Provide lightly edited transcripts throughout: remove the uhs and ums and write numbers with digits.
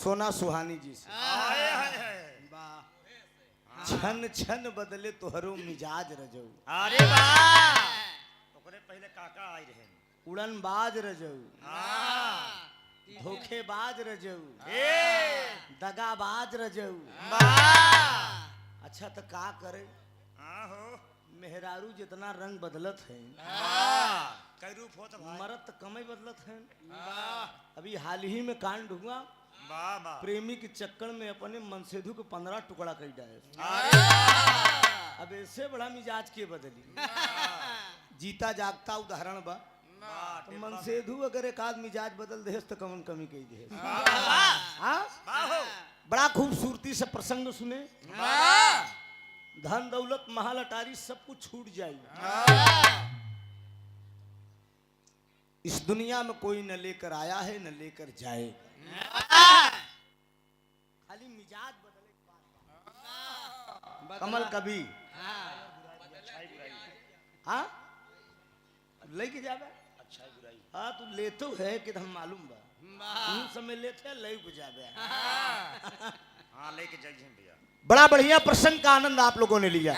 सोना सुहानी जी से। छन छन बदले तोहरो मिजाज रजऊ। अरे वाह ओकरे पहले काका आई रहे। उड़नबाज रजऊ, धोखेबाज रजऊ, दगाबाज रजऊ। अच्छा तो का करे, मेहरारू जितना रंग बदलत है कई रूप हो तो मरद तो कम ही बदलत है। अभी हाल ही में कांड हुआ, प्रेमी के चक्कर में अपने मनसेधु को 15 टुकड़ा कर डाले। अब ऐसे बड़ा मिजाज के बदली, जीता जागता उदाहरण बा। तो मनसेधु अगर एक आध मिजाज बदल दे तो कमन कमी कही दे। बड़ा खूबसूरती से प्रसंग सुने, धन दौलत महल अटारी सब कुछ छूट जाए, इस दुनिया में कोई न लेकर आया है न लेकर जाए, खाली मिजाज बदले। कमल कभी हाँ लेके जावे। अच्छा बुराई हाँ तू ले तो है कि हम मालूम बा समय लेते ले जावे। हाँ लेके जाइए भैया। बड़ा बढ़िया प्रसंग का आनंद आप लोगों ने लिया।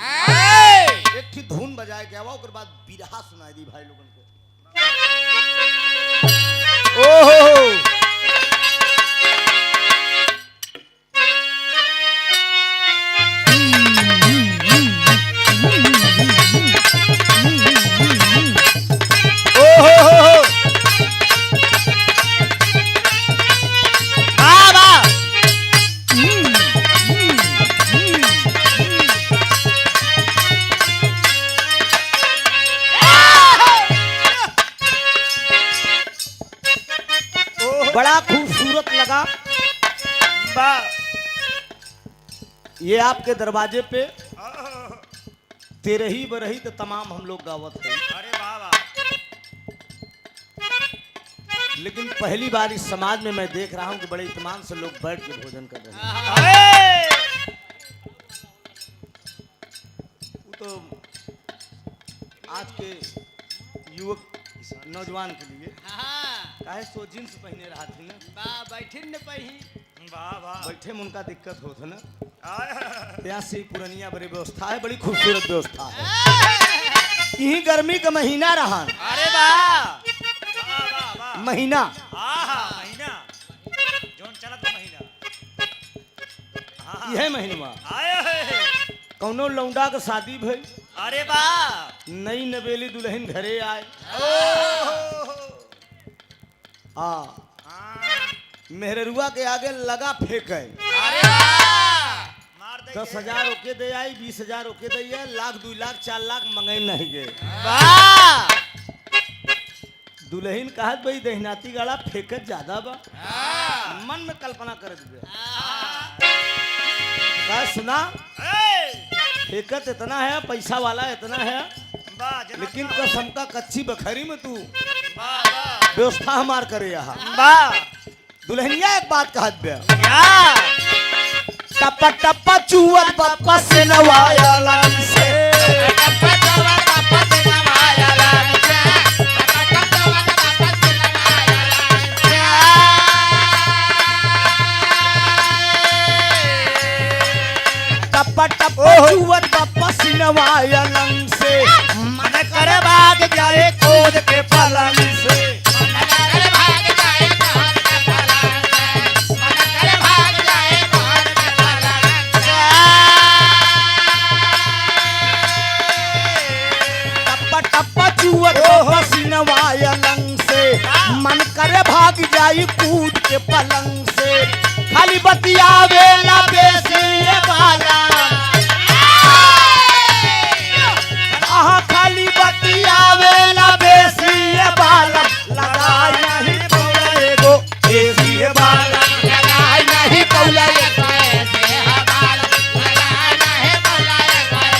एक थी धुन बजाए के आवा, उसके बाद बिरहा सुनाई दी भाई लोगों को। ओहो बड़ा खूबसूरत लगा। ये आपके दरवाजे पे तेरे ही बरही तो तमाम हम लोग गावत है। अरे वाह लेकिन पहली बार इस समाज में मैं देख रहा हूं कि बड़े इत्मीनान से लोग बैठ के भोजन कर रहे हैं। वो तो आज के युवक नौजवान के लिए काहे सो जींस पहने रहा थी ना, बैठे न पही बैठे में उनका दिक्कत होता ना। यहाँ से पुरानिया बड़ी व्यवस्था है, बड़ी खूबसूरत व्यवस्था है। यही गर्मी का महीना रहा। अरे वाह महीना महीना जोन चलत महीना यह महीना आया है। कौनो लौंडा का शादी भई, अरे वाह नई नवेली दुल्हन घरे आए। मेहरुआ के आगे लगा फेंक है। अरे वाह 10,000 ओके दे आई, 20,000 ओके दे आई, लाख 2 लाख 4 लाख मंगाई नहीं गए। दुल्हन कहत भाई दहनाती गाड़ा फेंकत ज्यादा बा। मन में कल्पना कर दिया, सुना फेंकत इतना है, पैसा वाला इतना है, लेकिन कसम का कच्ची बखरी में तू व्यवस्था हमार करे। यहाँ दुल्हनिया एक बात कहत बे, टप्पा टप्पा चुअत पप्पा से नवाया लाल से। टप्पा टप्पा चुअत पप्पा से नवाया लंग से, मन करे भाग जाए खोद के पलंग से। मन करे भाग जाई कूद के पलंग से, खाली बतियावे ला बेसी वाला। खाली बतियावे ला बेसी वाला, लगाई नहीं कौला एगो बेसी वाला, लगाई नहीं कौला एगो बेसी वाला, लगाई नहीं कौला एगो बेसी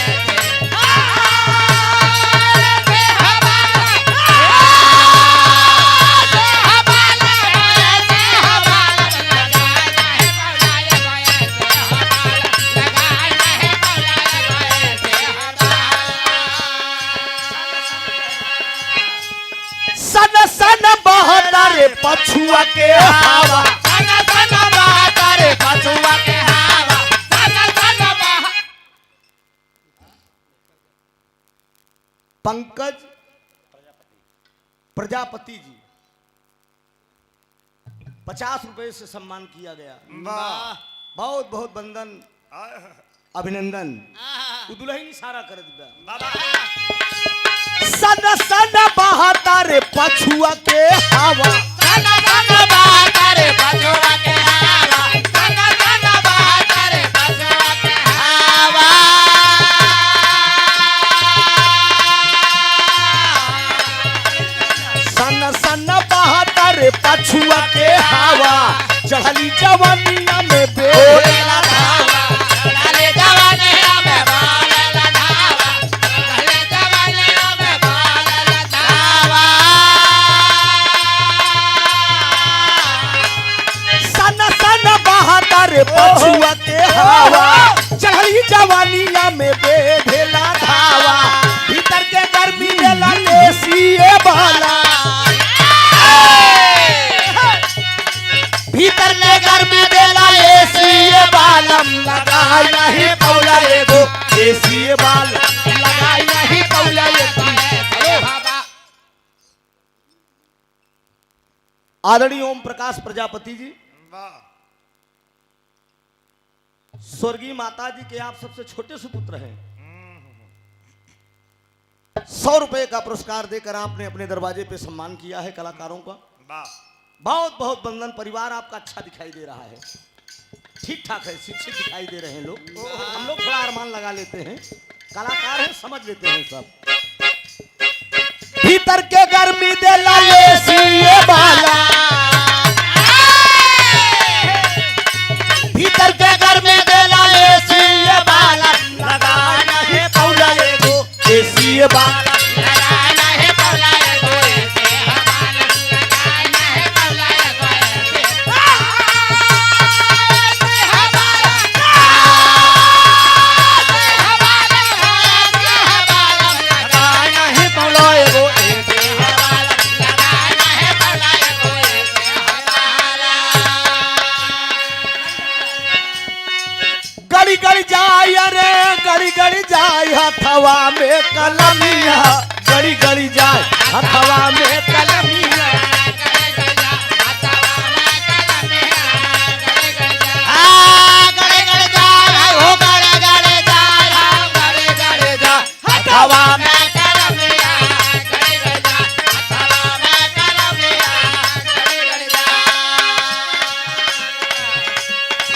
पछुआ के हवा, सन सन बाता पंकज प्रजापति जी 50 रुपए से सम्मान किया गया। वाह बहुत बहुत वंदन अभिनंदन। दुल्हन सारा कर दिया। सन सन बहाता रे पछुआ के हवा, सन सन बहाता रे पछुआ के हवा, सन सन बहाता रे पछुआ के हवा। सन सन बहाता रे पछुआ के हवा, चढ़ली जवानिया में बेला धावा, चढ़ले जवानिया में बालल धावा, चढ़ले जवानिया में बालल धावा। सन सन बहाता रे पछुआ के हवा, चढ़ली जवानिया में बेला धावा, भीतर के गर्मी देला एसीए वाला, भीतर ले गर्मी देला एसीए बालम, लगाई नहीं पौला एगो एसीए बालम, लगाई नहीं पौला एगो। आदरणीय ओम प्रकाश प्रजापति जी, वाह स्वर्गीय माता जी के आप सबसे छोटे सुपुत्र हैं। 100 रुपए का पुरस्कार देकर आपने अपने दरवाजे पे सम्मान किया है कलाकारों का। वाह बहुत बहुत वंदन। परिवार आपका अच्छा दिखाई दे रहा है, ठीक ठाक है, शिक्षित दिखाई दे रहे हैं लोग। हम लोग थोड़ा अरमान लगा लेते हैं, कलाकार हैं, समझ लेते हैं सब। भीतर के गर्मी देला एसीए वाला, भीतर के गर्मी देला एसीए वाला, लगाना है पौला एगो एसीए वाला, लगाना है पौला एगो ऐसे हवाला, लगाना है पौला एगो ऐसे लगाना है पौला एगो एसीए वाला। लगाना है पौला एगो ऐसे हवाला। गड़ी गड़ी जाय रे गड़ी गड़ी जाय हथवा में कलमिया, गड़ी गड़ी जाय हथवा में कलमिया, हथवा में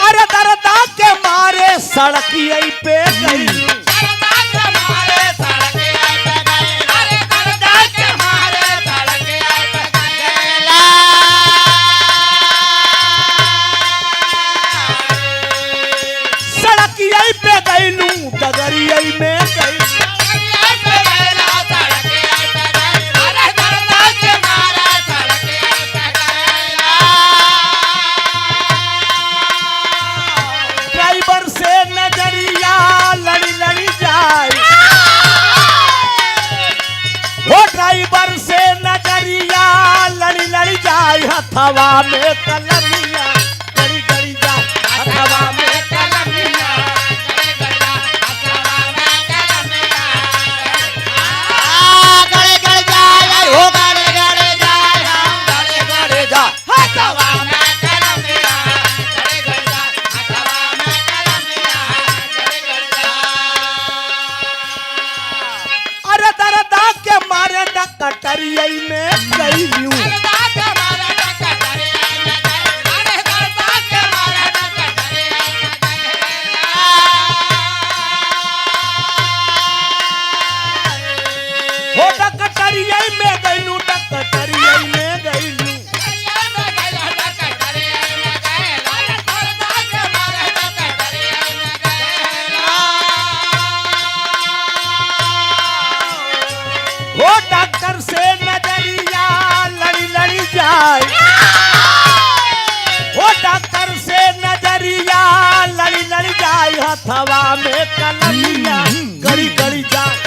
अरे दरदा के मारे सड़किया पे गई, सड़किया पे गईलू डगरिया में गई, ड्राइवर से नजरिया लड़ी लड़ी जाए, वो ड्राइवर से नजरिया लड़ी लड़ी जाए, हथवा में कलमिया, गड़ी गड़ी जाए हथवा में कलमिया, अरे दरदा के मारे डकटरिया में गईलू, हो डकटरिया में गईलू, डकटरिया में गईलू, वो डॉक्टर से नजरिया लड़ी लड़ी जाए, वो डॉक्टर से नजरिया लड़ी लड़ी जाए, हथवा में कलमिया, गड़ी गड़ी जाए,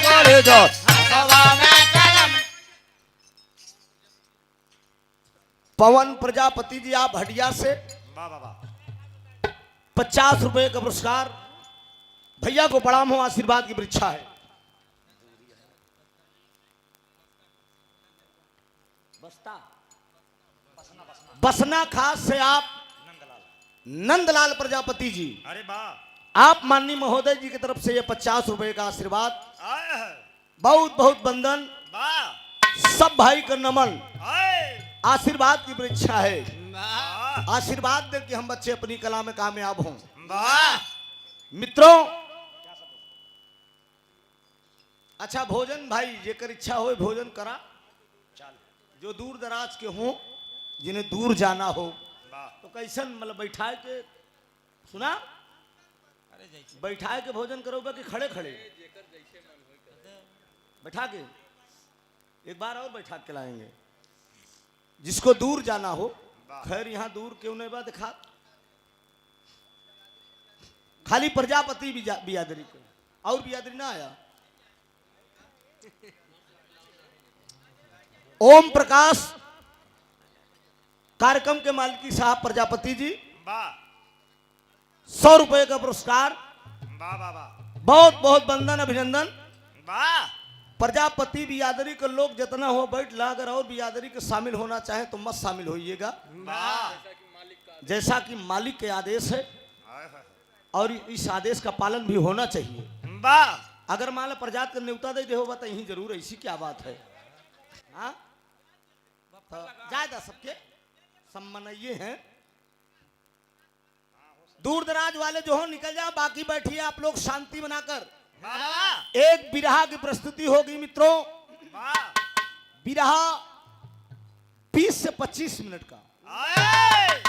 गड़ी जाए। पवन प्रजापति जी आप हटिया से वाह वाह वाह 50 रुपए का पुरस्कार। भैया को प्रणाम हो, आशीर्वाद की परीक्षा है। बसना खास से आप नंदलाल प्रजापति जी, अरे वाह, आप माननीय महोदय जी की तरफ से ये 50 रुपए का आशीर्वाद। आए है, बहुत बहुत वंदन, वाह, सब भाई का नमन, आए, आशीर्वाद की परीक्षा है। वाह, आशीर्वाद दे कि हम बच्चे अपनी कला में कामयाब हों। वाह, मित्रों, अच्छा भोजन भाई जेकर इच्छा हो भोजन करा। जो दूर दराज के हों, जिन्हें दूर जाना हो, वाह, तो कैसन मतलब बैठाए के सुना, बैठाए के भोजन करोगे कि खड़े खड़े बैठा के? एक बार और बैठा के लाएंगे। जिसको दूर जाना हो, खैर यहाँ दूर क्यों नहीं बा दिखा, खाली प्रजापति बियादरी को, और बियादरी ना आया। ओम प्रकाश कार्यक्रम के मालिकी साहब प्रजापति जी, वाह, 100 रुपए का पुरस्कार। वाह वाह वाह, बहुत बहुत वंदन अभिनंदन। वाह, प्रजापति बियादरी के लोग जितना हो बैठ ला, अगर और बियादरी के शामिल होना चाहे तो मत शामिल होइएगा, वाह, जैसा कि मालिक के आदेश है और इस आदेश का पालन भी होना चाहिए। वाह, अगर मान लो प्रजात का न्योता दे हो तो यही जरूर, ऐसी क्या बात है। हाँ तो जायदा सबके सम्मानिए हैं। दूर दराज वाले जो हो निकल जाओ, बाकी बैठिए आप लोग शांति बनाकर। वाह, एक बिरहा की प्रस्तुति होगी मित्रों। वाह, बिरहा 20 से 25 मिनट का। आए,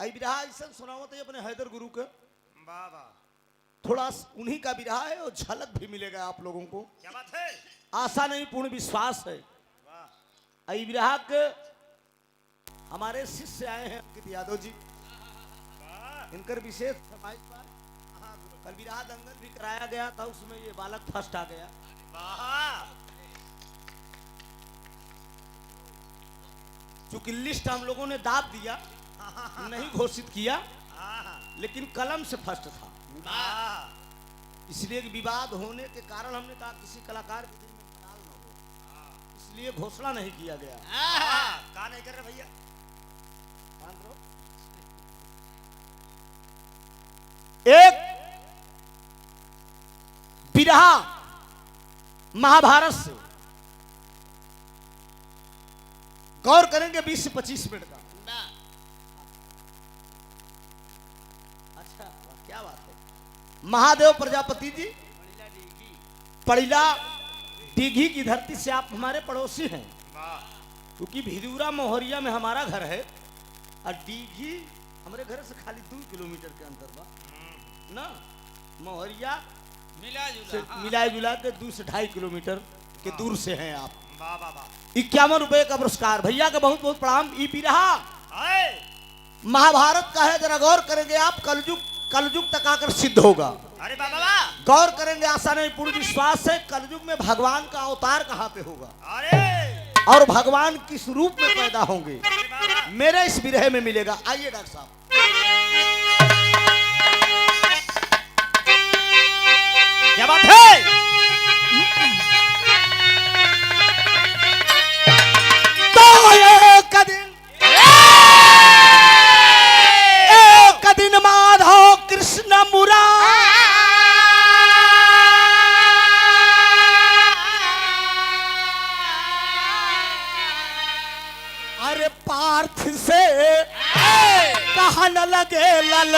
आई बिरहा ऐसा सुनाओ तो अपने हैदर गुरु के, वाह वाह, थोड़ा उन्हीं का बिरहा है और झलक भी मिलेगा आप लोगों को। क्या बात है, आशा नहीं पूर्ण विश्वास है। वाह, आई बिरहा के हमारे शिष्य आए हैं अंकित यादव जी, वाह, इनकर विशेष फरमाइश पर कल बिरहा दंगल भी कराया गया था, उसमें ये बालक फर्स्ट आ गया। वाह, चूंकि लिस्ट हम लोगों ने दाब दिया, नहीं घोषित किया, लेकिन कलम से फर्स्ट था, वाह, इसलिए कि विवाद होने के कारण हमने कहा किसी कलाकार के दिल में खटाल न हो, इसलिए घोषणा नहीं किया गया। कहा नहीं कर रहे भैया, एक बिरहा महाभारत से गौर करेंगे 20 से 25 मिनट का। अच्छा क्या बात है। महादेव प्रजापति जी पड़िला दीघी की धरती से आप हमारे पड़ोसी हैं, वाह, क्योंकि भिदूरा मोहरिया में हमारा घर है और दीघी हमारे घर से खाली 2 किलोमीटर के अंतर बा ना। मोहरिया मिला जुला के 2 से 2.5 किलोमीटर के दूर से हैं आप। वाह वाह वाह, 51 रुपए का पुरस्कार। भैया का बहुत बहुत प्रणाम। ई बिरहा आए, महाभारत का है, जरा गौर करेंगे आप, कलयुग तक आकर सिद्ध होगा। अरे वाह वाह वाह, गौर करेंगे, आशा नहीं पूर्ण विश्वास है। कलयुग में भगवान का अवतार कहाँ पे होगा अरे, और भगवान किस रूप में पैदा होंगे, अरे वाह वाह, मेरे इस बिरहे में मिलेगा। आइए डॉक्टर साहब। क्या बात है, तो एक दिन माधव कृष्ण मुरारी, अरे पार्थ से कहन लगे लल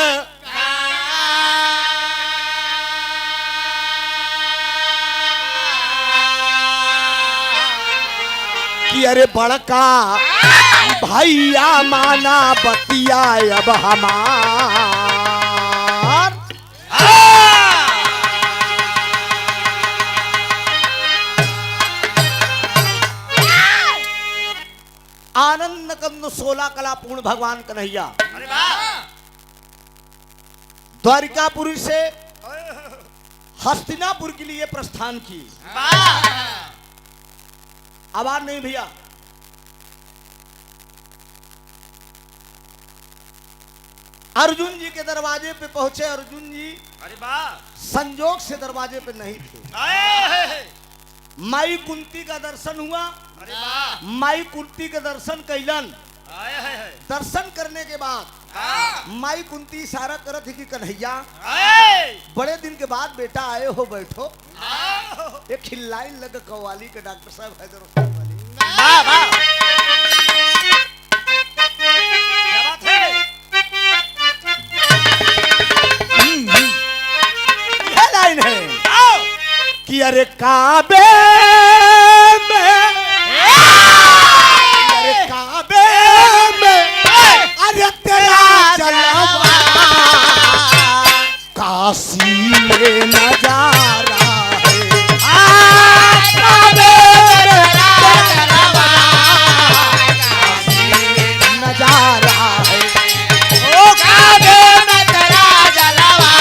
कि अरे बड़का भैया माना बतिया अब हमार। आनंद कंद 16 कला पूर्ण भगवान कन्हैया अरे वाह, द्वारिकापुरी से हस्तिनापुर के लिए प्रस्थान की। वाह, आवाज नहीं भैया। अर्जुन जी के दरवाजे पे पहुंचे। अर्जुन जी अरे वाह संजोग से दरवाजे पे नहीं थे। आए माई कुंती का दर्शन हुआ। अरे वाह माई कुंती के दर्शन कैलन। आए है दर्शन करने के बाद माई कुंती इशारा करत थी कि कन्हैया आए बड़े दिन के बाद बेटा आए हो, बैठो। एक खिल्लाइन लग कव्वाली के डॉक्टर साहब हैदर हुसैन वाली। वाह वाह क्या बात है यह लाइन है आओ कि अरे काबे में, अरे काबे में, अरे तेरा जलवा काशी में नजारा है। काबे में तेरा नजारा है। ओ काबे में तेरा जलवा,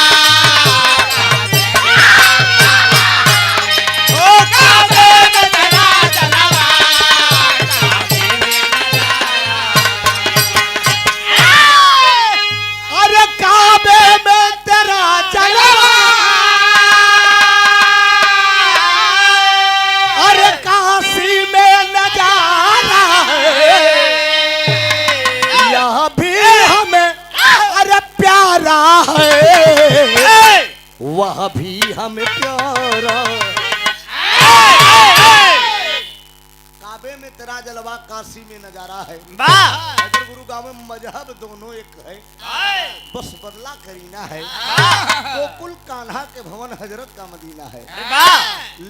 ओ काबे में तेरा जलवा, अरे काबे में तेरा जलवा, अरे काशी में नजारा है। यह भी हमें अरे प्यारा है, वह भी हमें प्यारा। काबे में तेरा जलवा, काशी में नजारा है। वाह अगर गुरु गाँव में मजहब दोनों एक है, आए बस बदला करीना है। वाह गोकुल कान्हा के भवन हजरत का मदीना है। वाह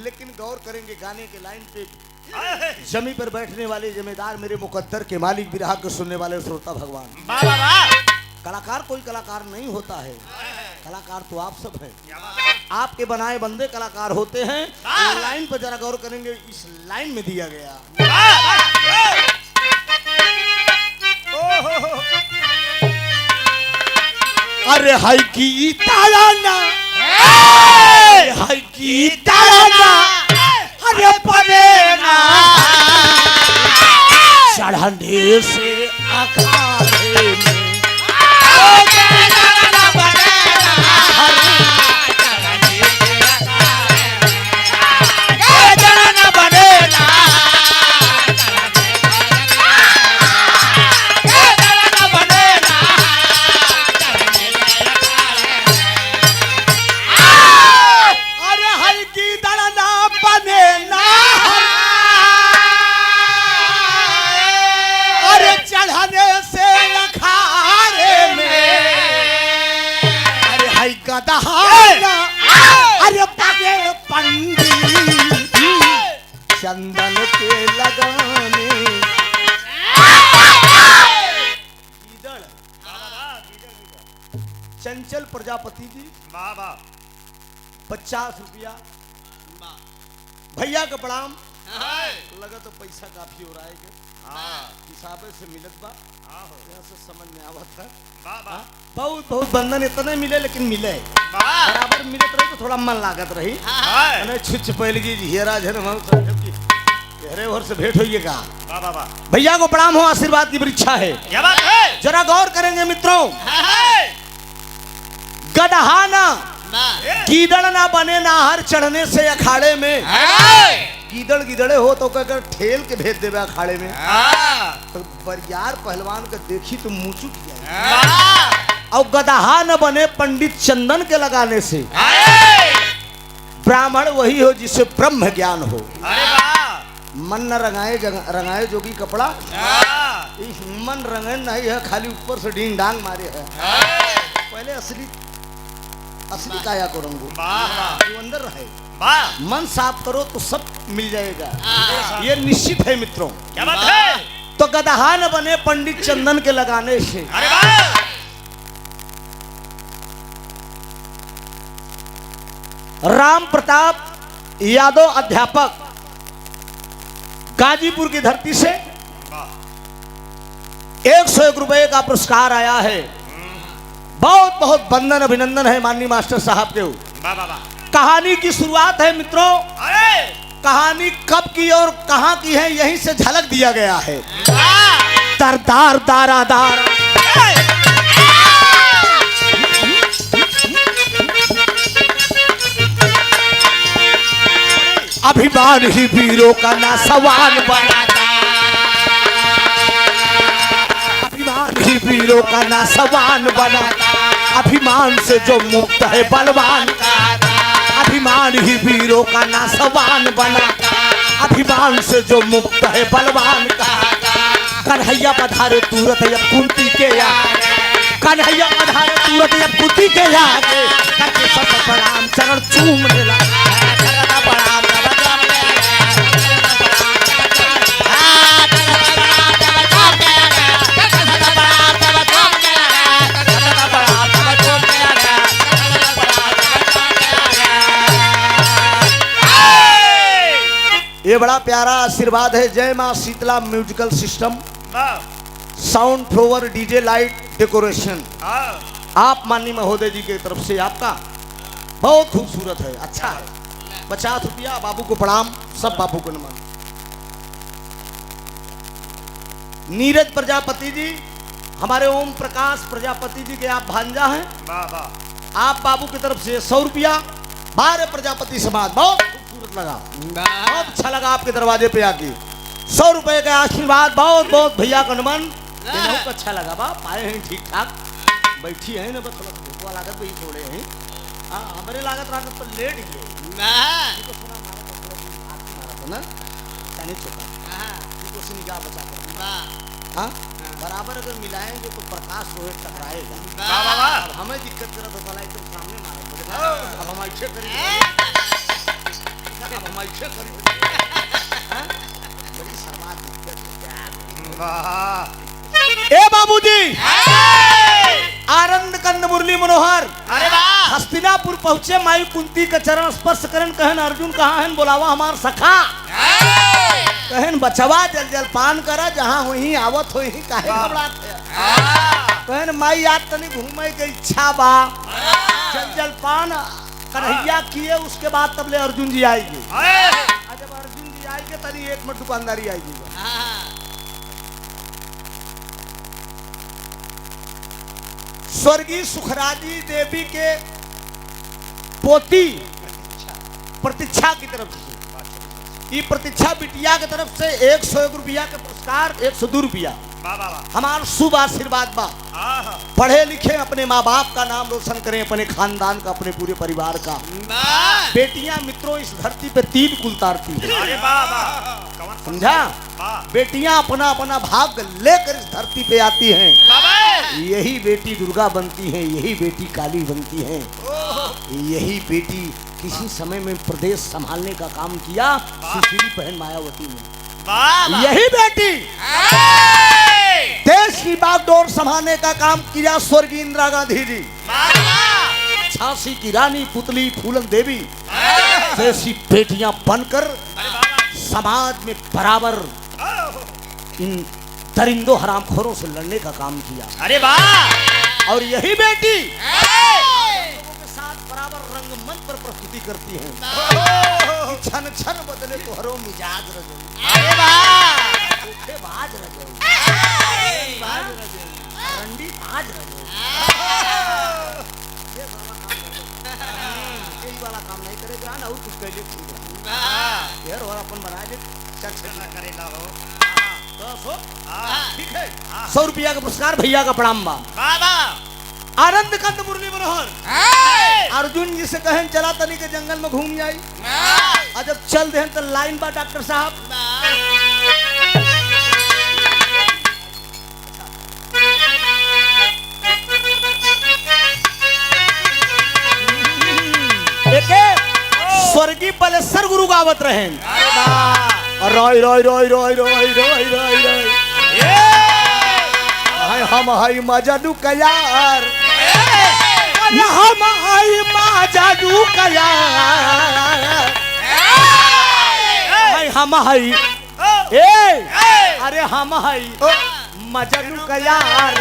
लेकिन गौर करेंगे गाने के लाइन पे, आए जमी पर बैठने वाले जमींदार, मेरे मुकद्दर के मालिक, विरहा को सुनने वाले श्रोता भगवान। वाह वाह वाह कलाकार कोई कलाकार नहीं होता है, कलाकार तो आप सब हैं। क्या बात है आपके बनाए बंदे कलाकार होते हैं। हाँ। लाइन पर जरा गौर करेंगे, इस लाइन में दिया गया। वाह वाह ओहो अरे हाय की ताराना, हाय की ताराना, अरे परेना चढ़ने से अखाड़े में। अरे हाय की ताराना बने ना, अरे चढ़ने से अखाड़े में। अरे हाय गदहाना, अरे पगे पंडित चंदन के लगाने। गीदड़, चंचल प्रजापति जी वाह वाह 50 रुपया। भैया का प्रणाम। लगा तो पैसा काफी हो रहा है कि हिसाबे से मिलत बा, यहाँ से समझ में आवत है। वाह वाह बहुत बहुत बंधन इतने मिले, लेकिन मिले वाह बराबर मिलत रही तो थोड़ा मन लागत रही। आए अने छुच पहले की हीरा झन हम समझब की गहरे भर से भेंट होइएगा। वाह वाह वाह भैया को प्रणाम हो, आशीर्वाद की वृक्षा है। क्या बात है जरा गौर करेंगे मित्रों, गदहा ना गीदड़ ना बने नाहर चढ़ने से अखाड़े में। गीदड़ गिदड़े हो तो कहकर ठेल के भेज देवे अखाड़े में। तो बरियार पहलवान का देखी तो मुँह चुक जाए। और गदहा न बने पंडित चंदन के लगाने से। ब्राह्मण वही हो जिसे ब्रह्म ज्ञान हो। अरे वाह मन न रंगाए रंगाए जोगी कपड़ा, इस मन रंगे नहीं है, खाली ऊपर से डींग डांग मारे है। पहले असली असली काया को रंगो, जो अंदर रहे। वाह मन साफ करो तो सब मिल जाएगा, ये निश्चित है मित्रों। क्या बात है तो गदहा न बने पंडित चंदन के लगाने से। अरे वाह राम प्रताप यादव अध्यापक गाजीपुर की धरती से 101 रुपए का पुरस्कार आया है। बहुत बहुत वंदन अभिनंदन है माननीय मास्टर साहब के। वाह वाह वाह कहानी की शुरुआत है मित्रों। अरे कहानी कब की और कहां की है यहीं से झलक दिया गया है। दरदार दारादार अभिमान ही वीरों का नासवान बनाता, अभिमान ही वीरों का नासवान बनाता, अभिमान से जो मुक्त है बलवान, अभिमान ही वीरों का नासवान बनाता, अभिमान से जो मुक्त है बलवान का। कन्हैया पधारे तुरंत अब कुंती के आगे, कन्हैया पधारे तुरंत अब कुंती के आगे, करके सब प्रणाम चरण चूमने लगा। ये बड़ा प्यारा आशीर्वाद है। जय मां Shitala musical system, sound flower, DJ light, decoration, आप माननीय महोदय जी की तरफ से आपका बहुत खूबसूरत है, अच्छा है। 50 रुपया बाबू को प्रणाम, सब बाबू को नमन। नीरज प्रजापति जी, हमारे ओम प्रकाश प्रजापति जी के आप भांजा हैं, आप बाबू की तरफ से 100 रुपया। 12 प्रजापति समाज, बहुत खूबसूरत लगा, बहुत अच्छा लगा आपके दरवाजे पे आके। 100 रुपए का आशीर्वाद, बहुत बहुत भैया का नमन। बहुत अच्छा लगा बा, पाए हैं ठीक ठाक, बैठी है ना, बस थोड़ा भूखवा लागत वही छोड़े हैं। हाँ हमारे लागत रागत पर लेट गए तो सुना मारा तो ना चाने चुका तो से निगाह बचा कर। हाँ बराबर अगर मिलाएंगे तो प्रकाश रोहित टकराएगा। अब हमें दिक्कत करत हो भला एकदम सामने मारे, अब हम ऐसे करेंगे, अब हम ऐसे करेंगे, बड़ी शर्मा दिक्कत है। ए बाबूजी, आनंद कंद मुरली मनोहर, अरे वाह, हस्तिनापुर पहुंचे, माई कुंती का चरण स्पर्श करन, कहन अर्जुन कहाँ है, बोलावा हमार सखा, कहन बचवा जल जल पान करा, जहाँ वहीं आवत हो ही काहे घबरात है। कहन माई आज तनी घूमे के इच्छा बा, जल जल पान कन्हैया किए, उसके बाद तबले अर्जुन जी आएंगे। जब अर्जुन जी आएंगे तनी एक मिनट दुकानदारी आएगी। स्वर्गीय सुखराजी देवी के पोती प्रतीक्षा की तरफ से, ये प्रतीक्षा बिटिया की तरफ से 101 रुपया के पुरस्कार, 102 रुपया हमारा शुभ आशीर्वाद बा। पढ़े लिखे, अपने माँ बाप का नाम रोशन करें, अपने खानदान का, अपने पूरे परिवार का। बेटियां मित्रों इस धरती पे 3 कुल तारती है, समझा? बेटियां अपना अपना भाग लेकर इस धरती पे आती हैं। यही बेटी दुर्गा बनती है, यही बेटी काली बनती है, यही बेटी किसी समय में प्रदेश संभालने का काम किया सुशीली बहन मायावती ने। यही बेटी देश की बागडोर संभालने का काम किया स्वर्गीय इंदिरा गांधी जी। झांसी की रानी पुतली फूलन देवी जैसी बेटियां बनकर समाज में बराबर इन दरिंदों हरामखोरों से लड़ने का काम किया। अरे वाह, और यही बेटी लोगों के साथ बराबर रंगमंच पर प्रस्तुति करती है। छन छन बदले तो हरो मिजाज रजो, अरे वाह, बाज रजो, रंडी बाज रजो, यही वाला काम नहीं करेगा ना, और कुछ पहले ठीक रहा यार, और अपन बना दे चल करेगा हो। ठीक है, 100 रुपया का पुरस्कार, भैया का प्रणाम बा। आनंद कंद मुरली मनोहर, अर्जुन जी से कहें चला तनी के जंगल में घूम जाई, और जब चल दे तो लाइन बा डॉक्टर साहब। स्वर्गीय बलेश्वर गुरु गावत रहे, रोय रोय रोय रोय रोय रोय रोय रोय, हम हई मजनू कयार, हम हई मजनू कयार, हम हई अरे हम हई मजनू कयार,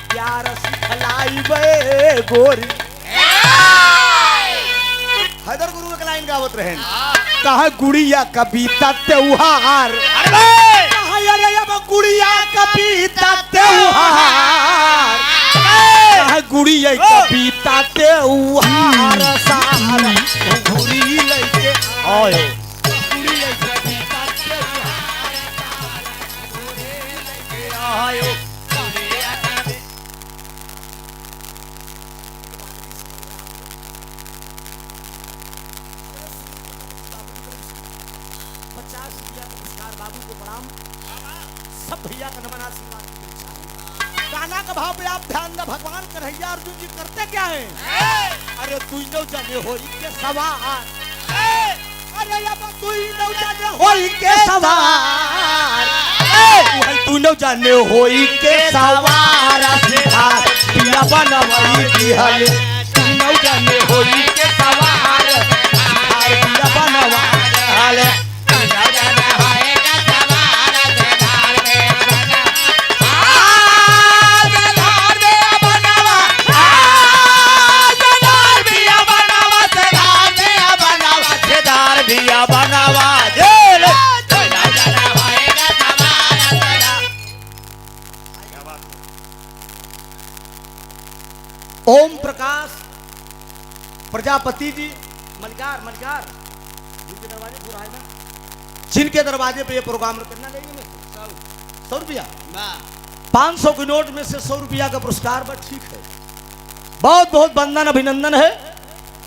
प्यार सिखलाई बे गोरी। हैदर गुरु एक लाइन गावत रहे, कहा गुड़िया कविता त्योहार, गुड़िया कविता त्योहार, गुड़िया कविता त्योहार, सारा घुड़ी लेके आए बाबू को प्रणाम, सब भैया का नमन आशीर्वाद की इच्छा है। गाना का भाव पे आप ध्यान दें। भगवान कन्हैया अर्जुन जी करते क्या है? अरे तू नो जाने हो इनके सवार, अरे अब तू नो जाने हो इनके सवार, तू नो जाने हो इनके सवार, सिधार पिया बनवाई दिहल, तू नो जाने हो इनके सवार, सिधार पिया बनवाई दिहल। ओम प्रकाश प्रजापति जी मलिकार जिनके दरवाजे पूरा है ना, जिनके दरवाजे पे ये प्रोग्राम करना लेंगे 100 रुपया, 500 के नोट में से 100 रुपया का पुरस्कार, बस ठीक है। बहुत बहुत वंदन अभिनंदन है,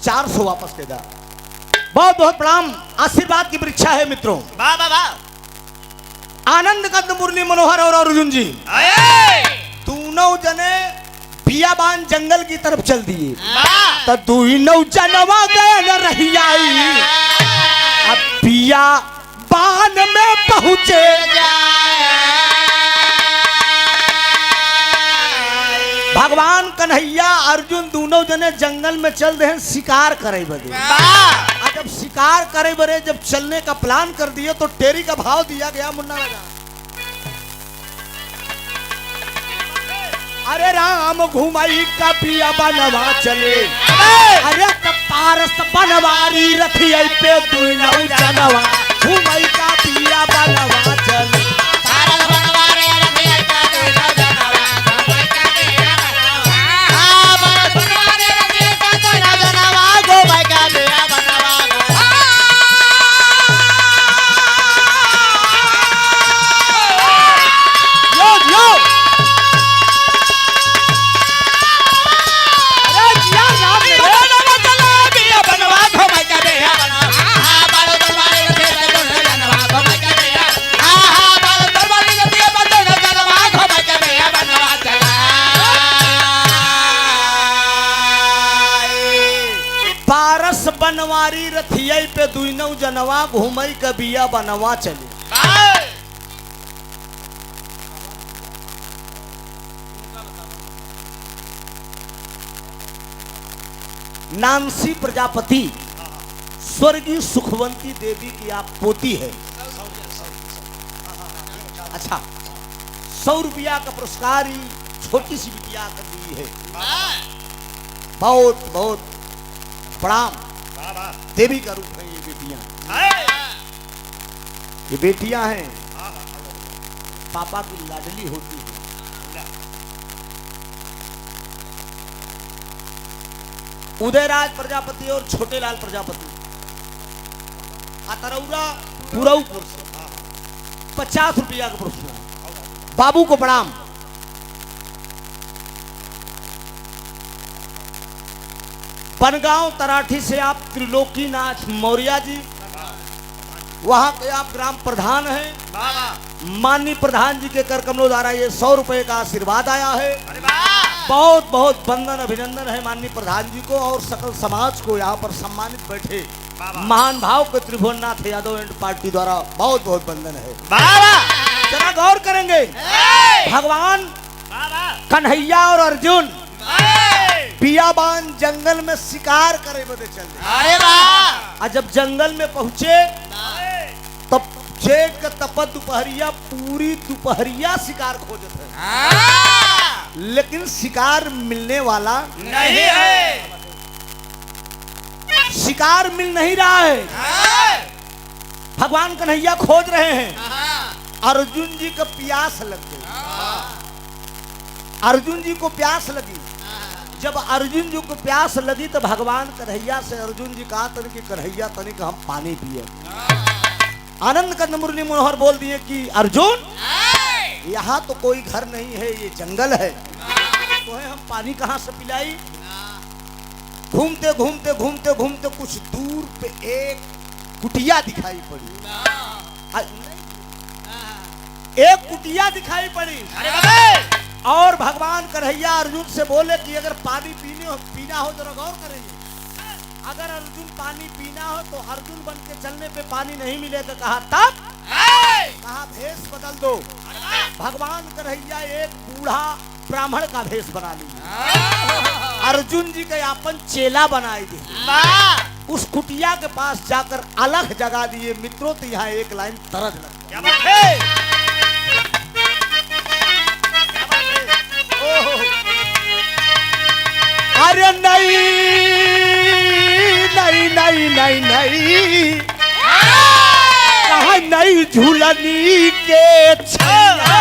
400 वापस दे दा। बहुत बहुत प्रणाम, आशीर्वाद की परीक्षा है मित्रों। वाह वाह वाह। आनंद कंद मुरली मनोहर और अर्जुन जी दोनों जने बियाबान जंगल की तरफ चल दिए। तो दोनों जनवा गए न रही आई, अब बियाबान में पहुंचे, भगवान कन्हैया अर्जुन दोनों जने जंगल में चल रहे हैं शिकार करे बदे। जब शिकार करे बरे जब चलने का प्लान कर दिए तो टेरी का भाव दिया गया मुन्ना लगा। अरे राम घुमाई का पिया बनवा चले, अरे पारस बनवारी रखी पे दोनों जनवा, घुमाई का पिया बनवा चले, बनवारी रथिया पे दुनों जनवा, घूमई का बिया बनवा चले। नानसी प्रजापति स्वर्गीय सुखवंती देवी की आप पोती है। अच्छा, 100 रुपया का पुरस्कार ही छोटी सी बिटिया कर दी है। बहुत बहुत प्रणाम। देवी का रूप है ये बेटियां, ये बेटियां हैं पापा की लाडली होती है। उदयराज प्रजापति और छोटे लाल प्रजापति अतरौरा पुरौपुर से 50 रुपया का पुरस्कार। बाबू को प्रणाम। बनगांव तराठी से आप त्रिलोकीनाथ मौर्य जी, वहां के आप ग्राम प्रधान हैं। माननीय प्रधान जी के कर कमलों द्वारा ये 100 रुपए का आशीर्वाद आया है। बहुत बहुत वंदन अभिनंदन है माननीय प्रधान जी को और सकल समाज को। यहाँ पर सम्मानित बैठे महान भाव के त्रिभुवननाथ यादव एंड पार्टी द्वारा बहुत बहुत वंदन है। जरा गौर करेंगे, भगवान कन्हैया और अर्जुन बियाबान जंगल में शिकार करे बदे चले। जब जंगल में पहुंचे तब जेठ का तपत दोपहरिया, पूरी दोपहरिया शिकार खोजते हैं, लेकिन शिकार मिलने वाला नहीं है। शिकार मिल नहीं रहा है। भगवान कन्हैया खोज रहे हैं। अर्जुन जी को प्यास लग गई। अर्जुन जी को प्यास लगी। जब अर्जुन जी को प्यास लगी तो भगवान कन्हैया से अर्जुन जी कहा तन कि कन्हैया तनिक हम पानी पिए। आनंद कंद मुरली मनोहर बोल दिए कि अर्जुन यहाँ तो कोई घर नहीं है, ये जंगल है, तो है हम पानी कहाँ से पिलाई। घूमते घूमते घूमते घूमते कुछ दूर पे एक कुटिया दिखाई पड़ी। एक कुटिया दिखाई पड़ी और भगवान कन्हैया अर्जुन से बोले कि अगर पानी पीना हो जरा गौर करेंगे। अगर अर्जुन पानी पीना हो तो अर्जुन बन के चलने पे पानी नहीं मिलेगा। कहा तब कहा भेष बदल दो। भगवान कन्हैया एक बूढ़ा ब्राह्मण का भेष बना लिया। अर्जुन जी के अपन चेला बनाए दिए। उस कुटिया के पास जाकर अलग जगा दिए। मित्रों तो यहाँ एक लाइन तरज लग क्या बात है? अरे नहीं नहीं नहीं नहीं नहीं कहा नहीं झूलनी के छैया।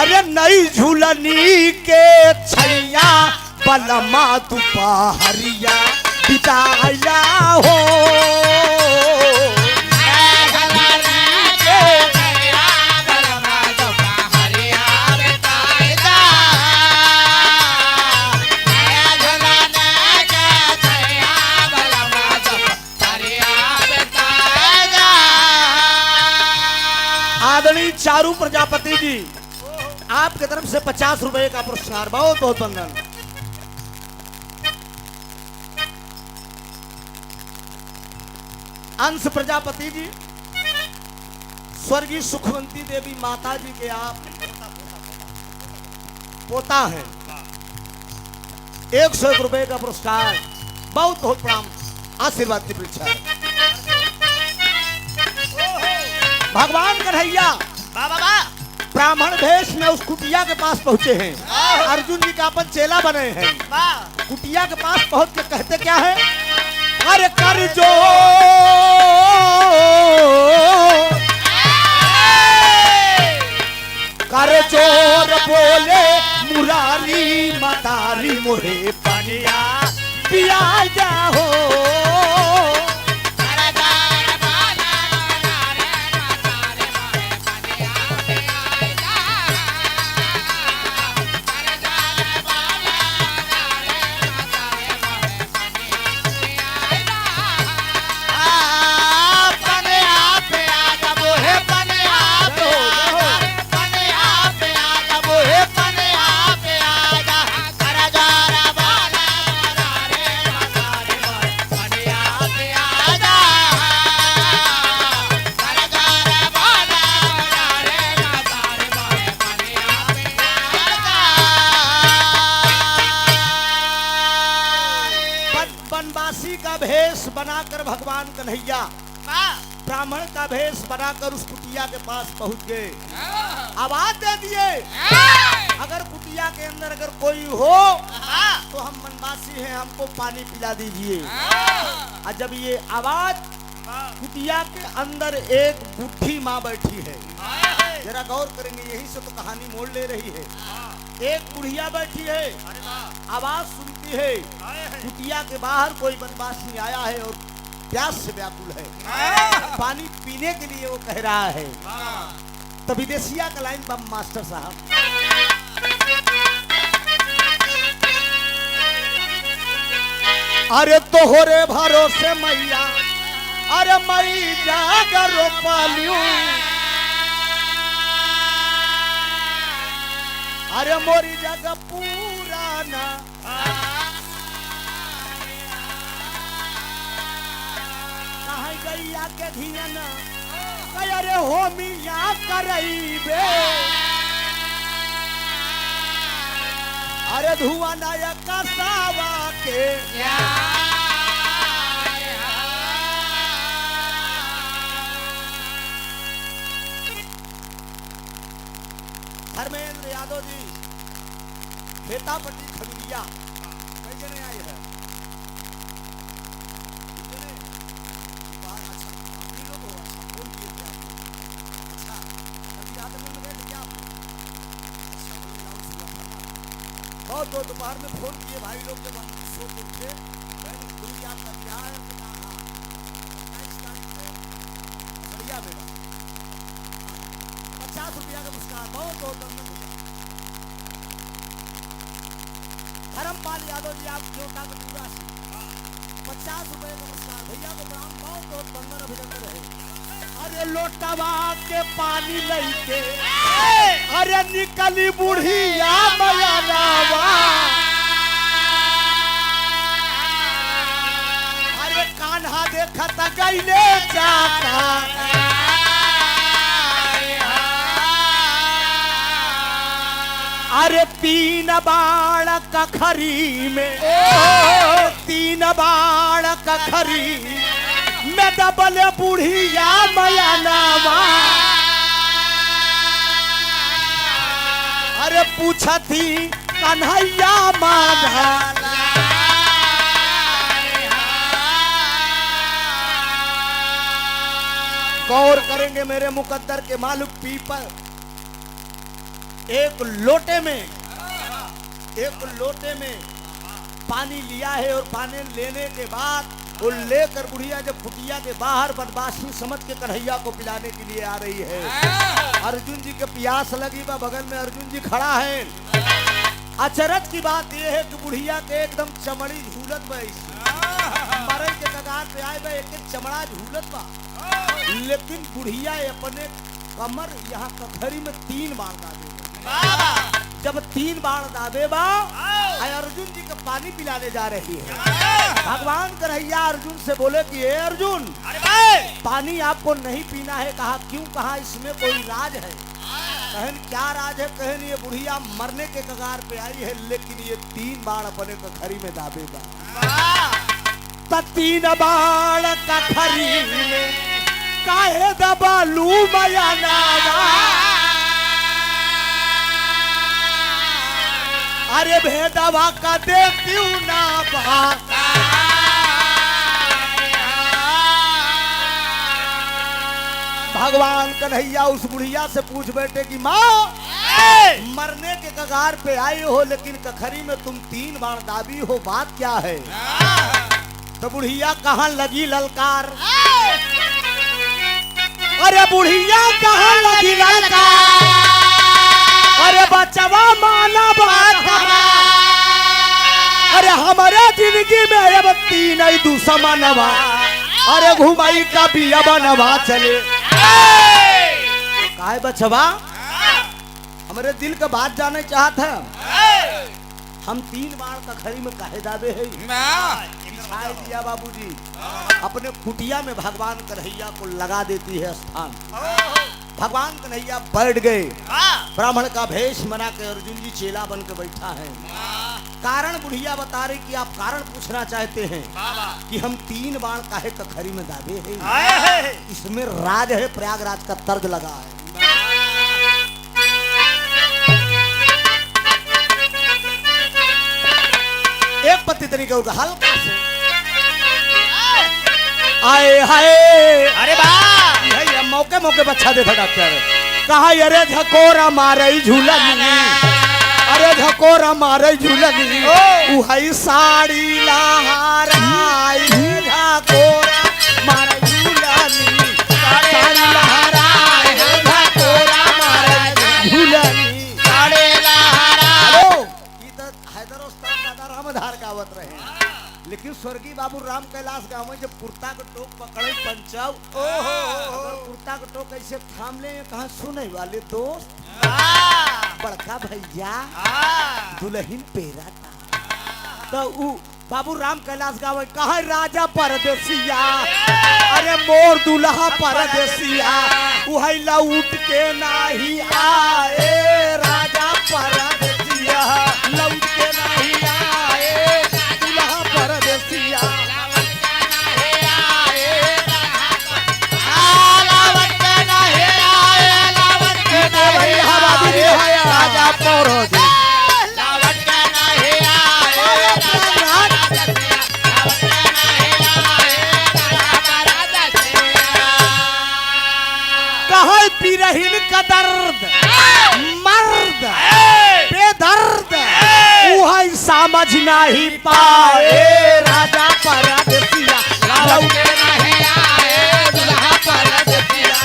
अरे नहीं झूलनी के छैया बलमा दुपहरिया बिताया हो। आदरणीय चारू प्रजापति जी आपके तरफ से 50 रुपए का पुरस्कार। बहुत बहुत वंदन। अंश प्रजापति जी स्वर्गीय सुखवंती देवी माता जी के आप पोता हैं। 101 रुपए का पुरस्कार। बहुत बहुत प्रणाम। आशीर्वाद की परीक्षा है। भगवान कन्हैया ब्राह्मण भेष में उस कुटिया के पास पहुंचे हैं। अर्जुन जी का अपन चेला बने हैं। कुटिया के पास पहुंच के कहते क्या है? अरे कर जो कर जोर बोले मुरारी मदारी मोहे पनिया पिया जाओ। बनवासी का भेष बनाकर भगवान कन्हैया ब्राह्मण का भेष बनाकर उस कुटिया के पास पहुंच गए। आवाज दे दिए अगर कुटिया के अंदर अगर कोई हो तो हम बनवासी हैं, हमको पानी पिला दीजिए। और जब ये आवाज कुटिया के अंदर एक बुढ़ी माँ बैठी है। जरा गौर करेंगे, यही से तो कहानी मोड़ ले रही है। एक बुढ़िया बैठी है, आवाज सुनती है कुटिया के बाहर कोई बनवासी आया है और प्यास से व्याकुल है, पानी पीने के लिए वो कह रहा है। तो विदेशिया का लाइन बम मास्टर साहब। अरे तोहरे भरोसे मैया, अरे मई जागरो पालियो, अरे मोरी जगह पुराना कहाँ गैया के धियाना अरे हो मिया करईबे, अरे धुआं नायक सावा के धर्मेंद्र यादव जी बेतापट्टी खजुरिया कई जने आए हैं। बहुत दो दोपहर में फोन किए भाई लोग, जब हम सो के उठे दूरी आपका ब्याह है, 27 तारीख से बढ़िया मेरा 50 रुपया का पुरस्कार। बहुत बहुत धन्यवाद भैया। धर्मपाल यादव जी आप छोटा का पूरा 50 रुपये का पुरस्कार। भैया को प्रणाम, बहुत बहुत वंदन अभिनंदन है। अरे लोटवा के पानी लईके अरे निकली बुढ़िया मयानावा अरे कान्हा देखत गईले जाता अरे तीन बाण कखरी में तीन बाण कखरी में दबल बुढ़िया मयानावा अरे पूछती कन्हैया माधा गौर करेंगे मेरे मुकद्दर के मालूम पीपल एक लोटे में पानी लिया है और पानी लेने के बाद वो लेकर बुढ़िया जब कुटिया के बाहर बदमाशी समझ के कन्हैया को पिलाने के लिए आ रही है। अर्जुन जी के प्यास लगी बा, बगल में अर्जुन जी खड़ा है। अचरज की बात यह है कि बुढ़िया के एकदम चमड़ी झूलत बा, मरई के कगार पे आए बा, एक चमड़ा झूलत बा, लेकिन बुढ़िया अपने कमर यहाँ कखरी में 3 बार दाबे। जब 3 बार दाबे बा अर्जुन जी को पानी पिलाने जा रही है। भगवान कन्हैया अर्जुन से बोले कि ए अर्जुन पानी आपको नहीं पीना है। कहा क्यों? कहा इसमें कोई राज है। कहन क्या राज है? कहन ये बुढ़िया मरने के कगार पे आई है, लेकिन ये 3 बार अपने कखरी में दाबेगा। 3 बार कखरी में काहे दबालू मयानावा अरे भेदवा का दे क्यों ना बा भगवान कन्हैया उस बुढ़िया से पूछ बैठे कि माँ मरने के कगार पे आए हो, लेकिन कखरी में तुम 3 बार दाबी हो, बात क्या है? तो बुढ़िया कहाँ लगी ललकार, अरे बुढ़िया कहाँ लगी ललकार, अरे बचवा माना बात अरे हमारे जिंदगी में अब 3 ही दुश्मनवा अरे घुमाई का बिया बनवा चले। काहे बचवा हमारे दिल का बात जाने चाहत है। हम 3 बार कखरी में काहे दाबे है? बिछाए दिया बाबूजी, अपने कुटिया में भगवान कन्हैया को लगा देती है स्थान। भगवान कन्हैया बैठ गए, ब्राह्मण का भेष बना के अर्जुन जी चेला बन के बैठा है। कारण बुढ़िया बता रही कि आप कारण पूछना चाहते हैं कि हम 3 बार काहे कखरी में दाबे हैं। इसमें राज है, प्रयागराज का तर्ज लगा है। एक पत्ती तरीके का हल्का से आए हाय अरे बा मौके मौके बच्चा देखा डॉक्टर कहा अरे झकोरा मारे झूलनी, अरे झकोरा मारे झूलनी उहई साड़ी लहराई झकोरा मारे झूलनी, साड़ी लहराई झकोरा मारे झूलनी, साड़ी लहराई। ई त हैदर उस्ताद दादा रामधार गावत रहे, लेकिन स्वर्गीय बाबू राम कैलाश गाँव जब कुर्ता के टोक पकड़े पंचाव कुर्ता के टोक ऐसे थाम ले, कहा सुने वाले दोस्त बड़का भैया दुल्हन पेरा था। तो बाबू राम कैलाश गाँव कहा राजा परदेसिया, अरे मोर दुल्हा परदेसिया वही लौट के नाही आए, राजा परदेसिया लौट के नहीं आए, दुल्हा परदेसिया राजा परदेसिया पिरहिन का दर्द मर्द बेदर्द वही समझ नहीं पाए, राजा परदेसिया लौट के नहीं आए, दुल्हा परदेसिया।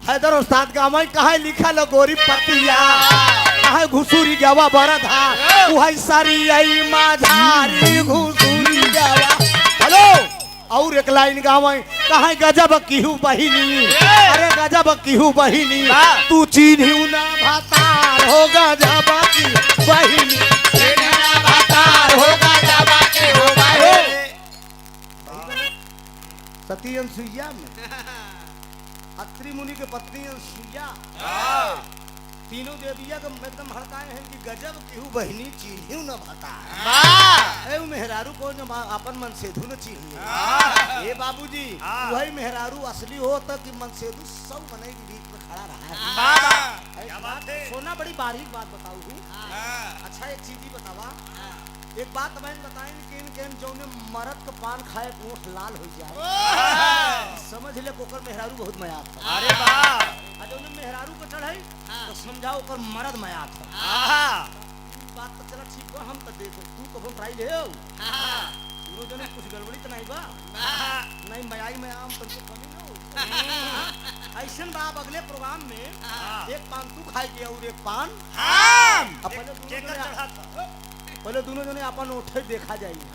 हैदर उस्ताद का मैं कहा लिखा लो गोरी पतिया, कहा घुसूरी गवा बरधा वही सारी आई माझारी घुसूरी गवा। हेलो और एक लाइन गावे कहा गजब किहू बहिनी अरे गजब किहू बहिनी तू चिन्हू ना भातार हो गजब की बहिनी सती अनसुईया में अत्रि मुनि के पत्नी अनसुईया तीनों देविया के एकदम हड़काए हैं कि गजब केहू बहिनी चिन्हू न भाता ए मेहरारू को न अपन मन सेधु न चिन्हिए ए बाबूजी वही मेहरारू असली हो तक कि मन सेधु सब मने की बीच में खड़ा रहा है क्या बात है सोना बड़ी बारीक बात बताऊ हूं अच्छा एक चीज ही बतावा एक बात बहन बताएं कि इनके जौने मरद का पान खाए को लाल हो जाए समझ ले कोकर मेहरारू बहुत मयात था अरे वाह जौने मेहरारू को चढ़ाई तो समझाओ ओकर मरद मयात था बात तो चला ठीक बा हम तो देखो तू कबो ट्राई ले हो दोनों जने कुछ गड़बड़ी तो नहीं बा नहीं मयाई में आम तुमसे कमी न हो ऐसन बाप अगले प्रोग्राम में एक पान तू खाई के और एक पान पहले दोनों जने अपन उठे देखा जाइए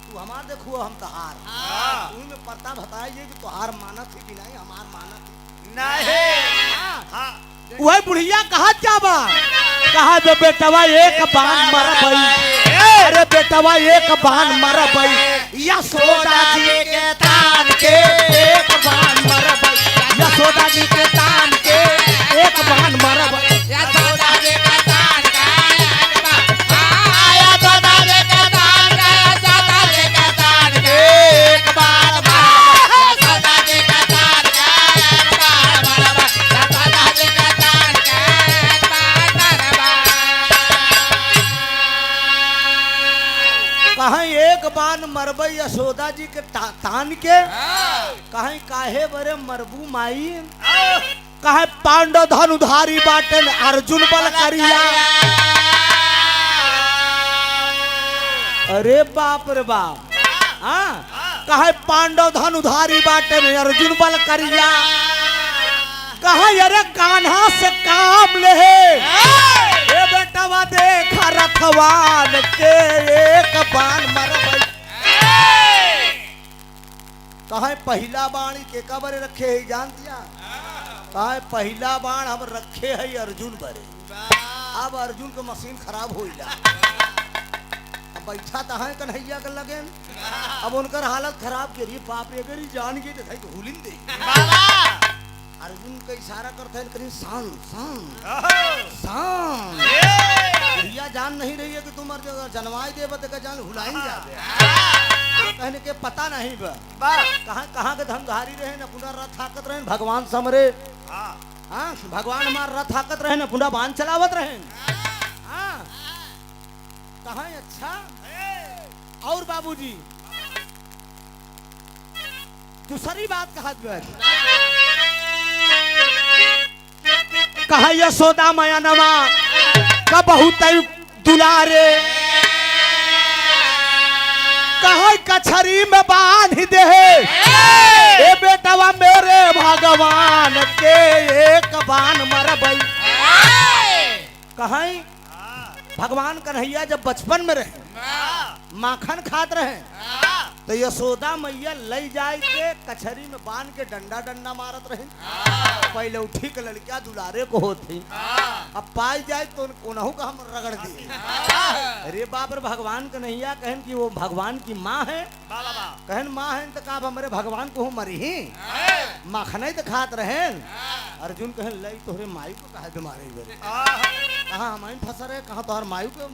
तू हमार देखो हम तहार तू में पता बताई जे कि तोहार मानत है कि नहीं हमार मानत नहीं वही बुढ़िया कहा जाबा कहा बे बेटवा एक बाण मर भई अरे बेटवा एक बाण मर भई यशोदा जी के तान के एक बाण मर भई यशोदा जी के तान के एक बाण मर भई यशोदा जी के तान का यशोदा जी के तान का यशोदा जी के तान के एक बाण यशोदा जी के तान का एक बाण यशोदा जी के तान का एक बाण कहीं एक बाण मरबई यशोदा जी के तान के कहीं काहे बरे मरबू माई कहे पांडव धनुधारी बाटन अर्जुन बल करिया अरे बाप रे बाप कहे पांडव धनुधारी बाटन अर्जुन बल करिया कहे अरे कान्हा से काम ले ए बेटवा देख रखवान के एक बाण मरबई कहे पहला बाण के कबरे रखे है जान दिया कहे पहला बाण हम रखे है अर्जुन बरे अब अर्जुन के मशीन खराब हो अब बैठा तो है कन्हैया के लगे अब उनकर हालत खराब के लिए बाप रे अगर जान गए तो हुलिन दे अर्जुन का इशारा करते हैं कहीं शान शान शान भैया जान नहीं रही है कि तुम जनवाई दे बता जान हुलाई जाते कहने के पता नहीं बा कहाँ के धमधारी रहे न पुनः रथ हाकत रहे भगवान समरे भगवान हमार रथ हाकत रहे न पुनः बाण चलावत रहे कहाँ अच्छा और बाबूजी दूसरी बात कहा यशोदा माया नमा का बहुत दुलारे कहा कछरी में बांध दे ए बेटवा मेरे भगवान के एक बाण मरबई कहा भगवान कन्हैया जब बचपन में रहे माखन खात रहे तो यशोदा मैया ले जाए के कछरी में बांध के डंडा डंडा मारत रहे पहले उठी के लड़किया दुलारे को होती अब पाई जाए तो उन्हों का हम रगड़ दिए अरे बाप रे भगवान कन्हैया कहन कि वो भगवान की माँ है कहन माँ है तो कहा हमारे भगवान को मरी ही माखन तो खात रहे अर्जुन कहन लई तोहरे माई को कहा बीमारी कहा हम फंसा रहे कहा तोहर मायू को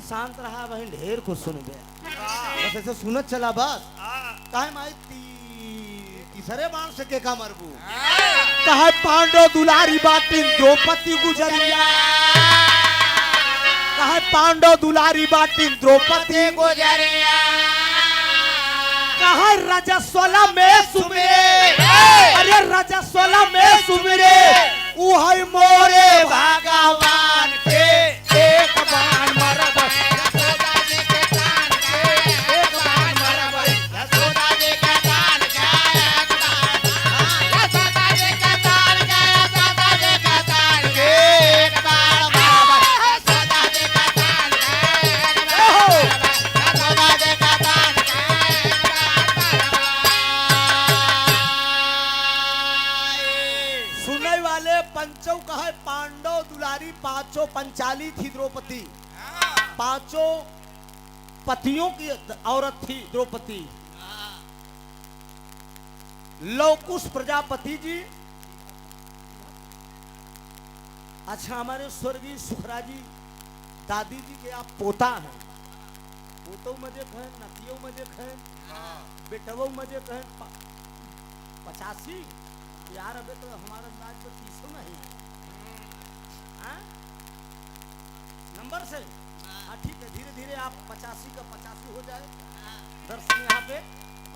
शांत रहा वही ढेर कुछ सुन गया बस ऐसे सुनत चला बस काहे माई तीसरे बाण से के का मरबू कहे पांडव दुलारी बाटिन द्रौपदी गुजरिया कहे पांडव दुलारी बाटिन द्रौपदी गुजरिया कहे रजस्वला में सुमिरे अरे रजस्वला में सुमिरे उहई मोरे भगवान के एक बाण मरब यशोदा जी के तान का एक बाण मरबई यशोदा जी के तान का एक बाण यशोदा जी के तान का यशोदा जी के तान के एक बाण मरबई यशोदा जी के तान का एक बाण यशोदा जी के तान का पंचाली थी द्रौपदी, पांचों पतियों की औरत थी द्रौपदी। लवकुश प्रजापति जी, अच्छा हमारे स्वर्गीय सुखराजी दादी जी के आप पोता हैं, पोतो मजे कहन, नतियों मजे कहन, बेटवों मजे कहन, 85 यार, अबे तो हमारा अंदाज तो 30 नहीं है। हाँ? नंबर से हाँ ठीक है, धीरे धीरे आप 85 का 85 हो जाए दर्शन यहाँ पे।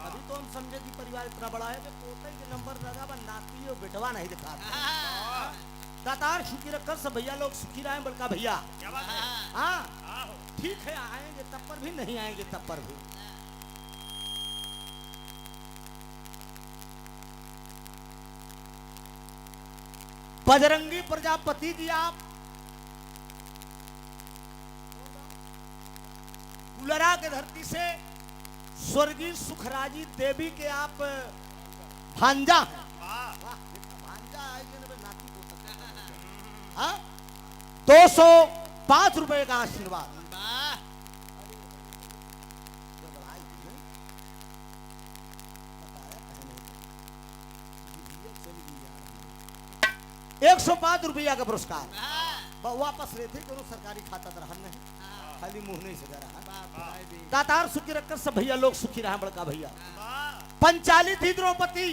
अभी तो हम समझे कि परिवार इतना बड़ा है कि पोते के नंबर लगा, बस नाती और बेटवा नहीं दिखा। दातार सुखी रखकर सब भैया लोग सुखी रहे। बड़का भैया हाँ ठीक है, आएंगे तब पर भी, नहीं आएंगे तब पर भी। बजरंगी प्रजापति जी आप कुलरा के धरती से स्वर्गीय सुखराजी देवी के आप भांजा हैं। भांजा आएंगे ना नाती को, हाँ 205 रुपए का आशीर्वाद। ₹105 का पुरस्कार वापस लेते करो, सरकारी खाता तो रहन नहीं, खाली मुंह नहीं से रहा। दातार सुखी रखकर सब भैया लोग सुखी रहा। बड़का भैया पंचाली थी द्रौपदी,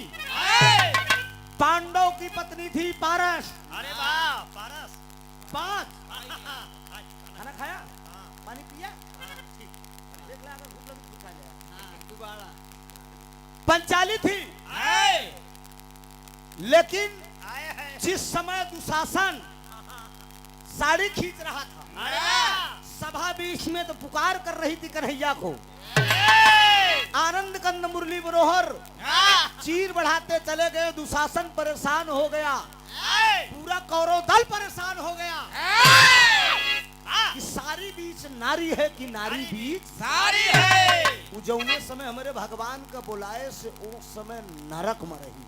पांडव की पत्नी थी पारस। अरे वाह पारस। 5 खाना खाया, पानी पिया, देख ला अगर भूख लगी खा ले। दोबारा पंचाली थी, लेकिन जिस समय दुशासन साड़ी खींच रहा था, सभा बीच में तो पुकार कर रही थी कन्हैया को, आनंद कंद मुरली मनोहर चीर बढ़ाते चले गए। दुशासन परेशान हो गया, पूरा कौरव दल परेशान हो गया कि सारी बीच नारी है कि नारी बीच सारी है। उजौने समय हमारे भगवान का बुलाए से उस समय नरक में रही।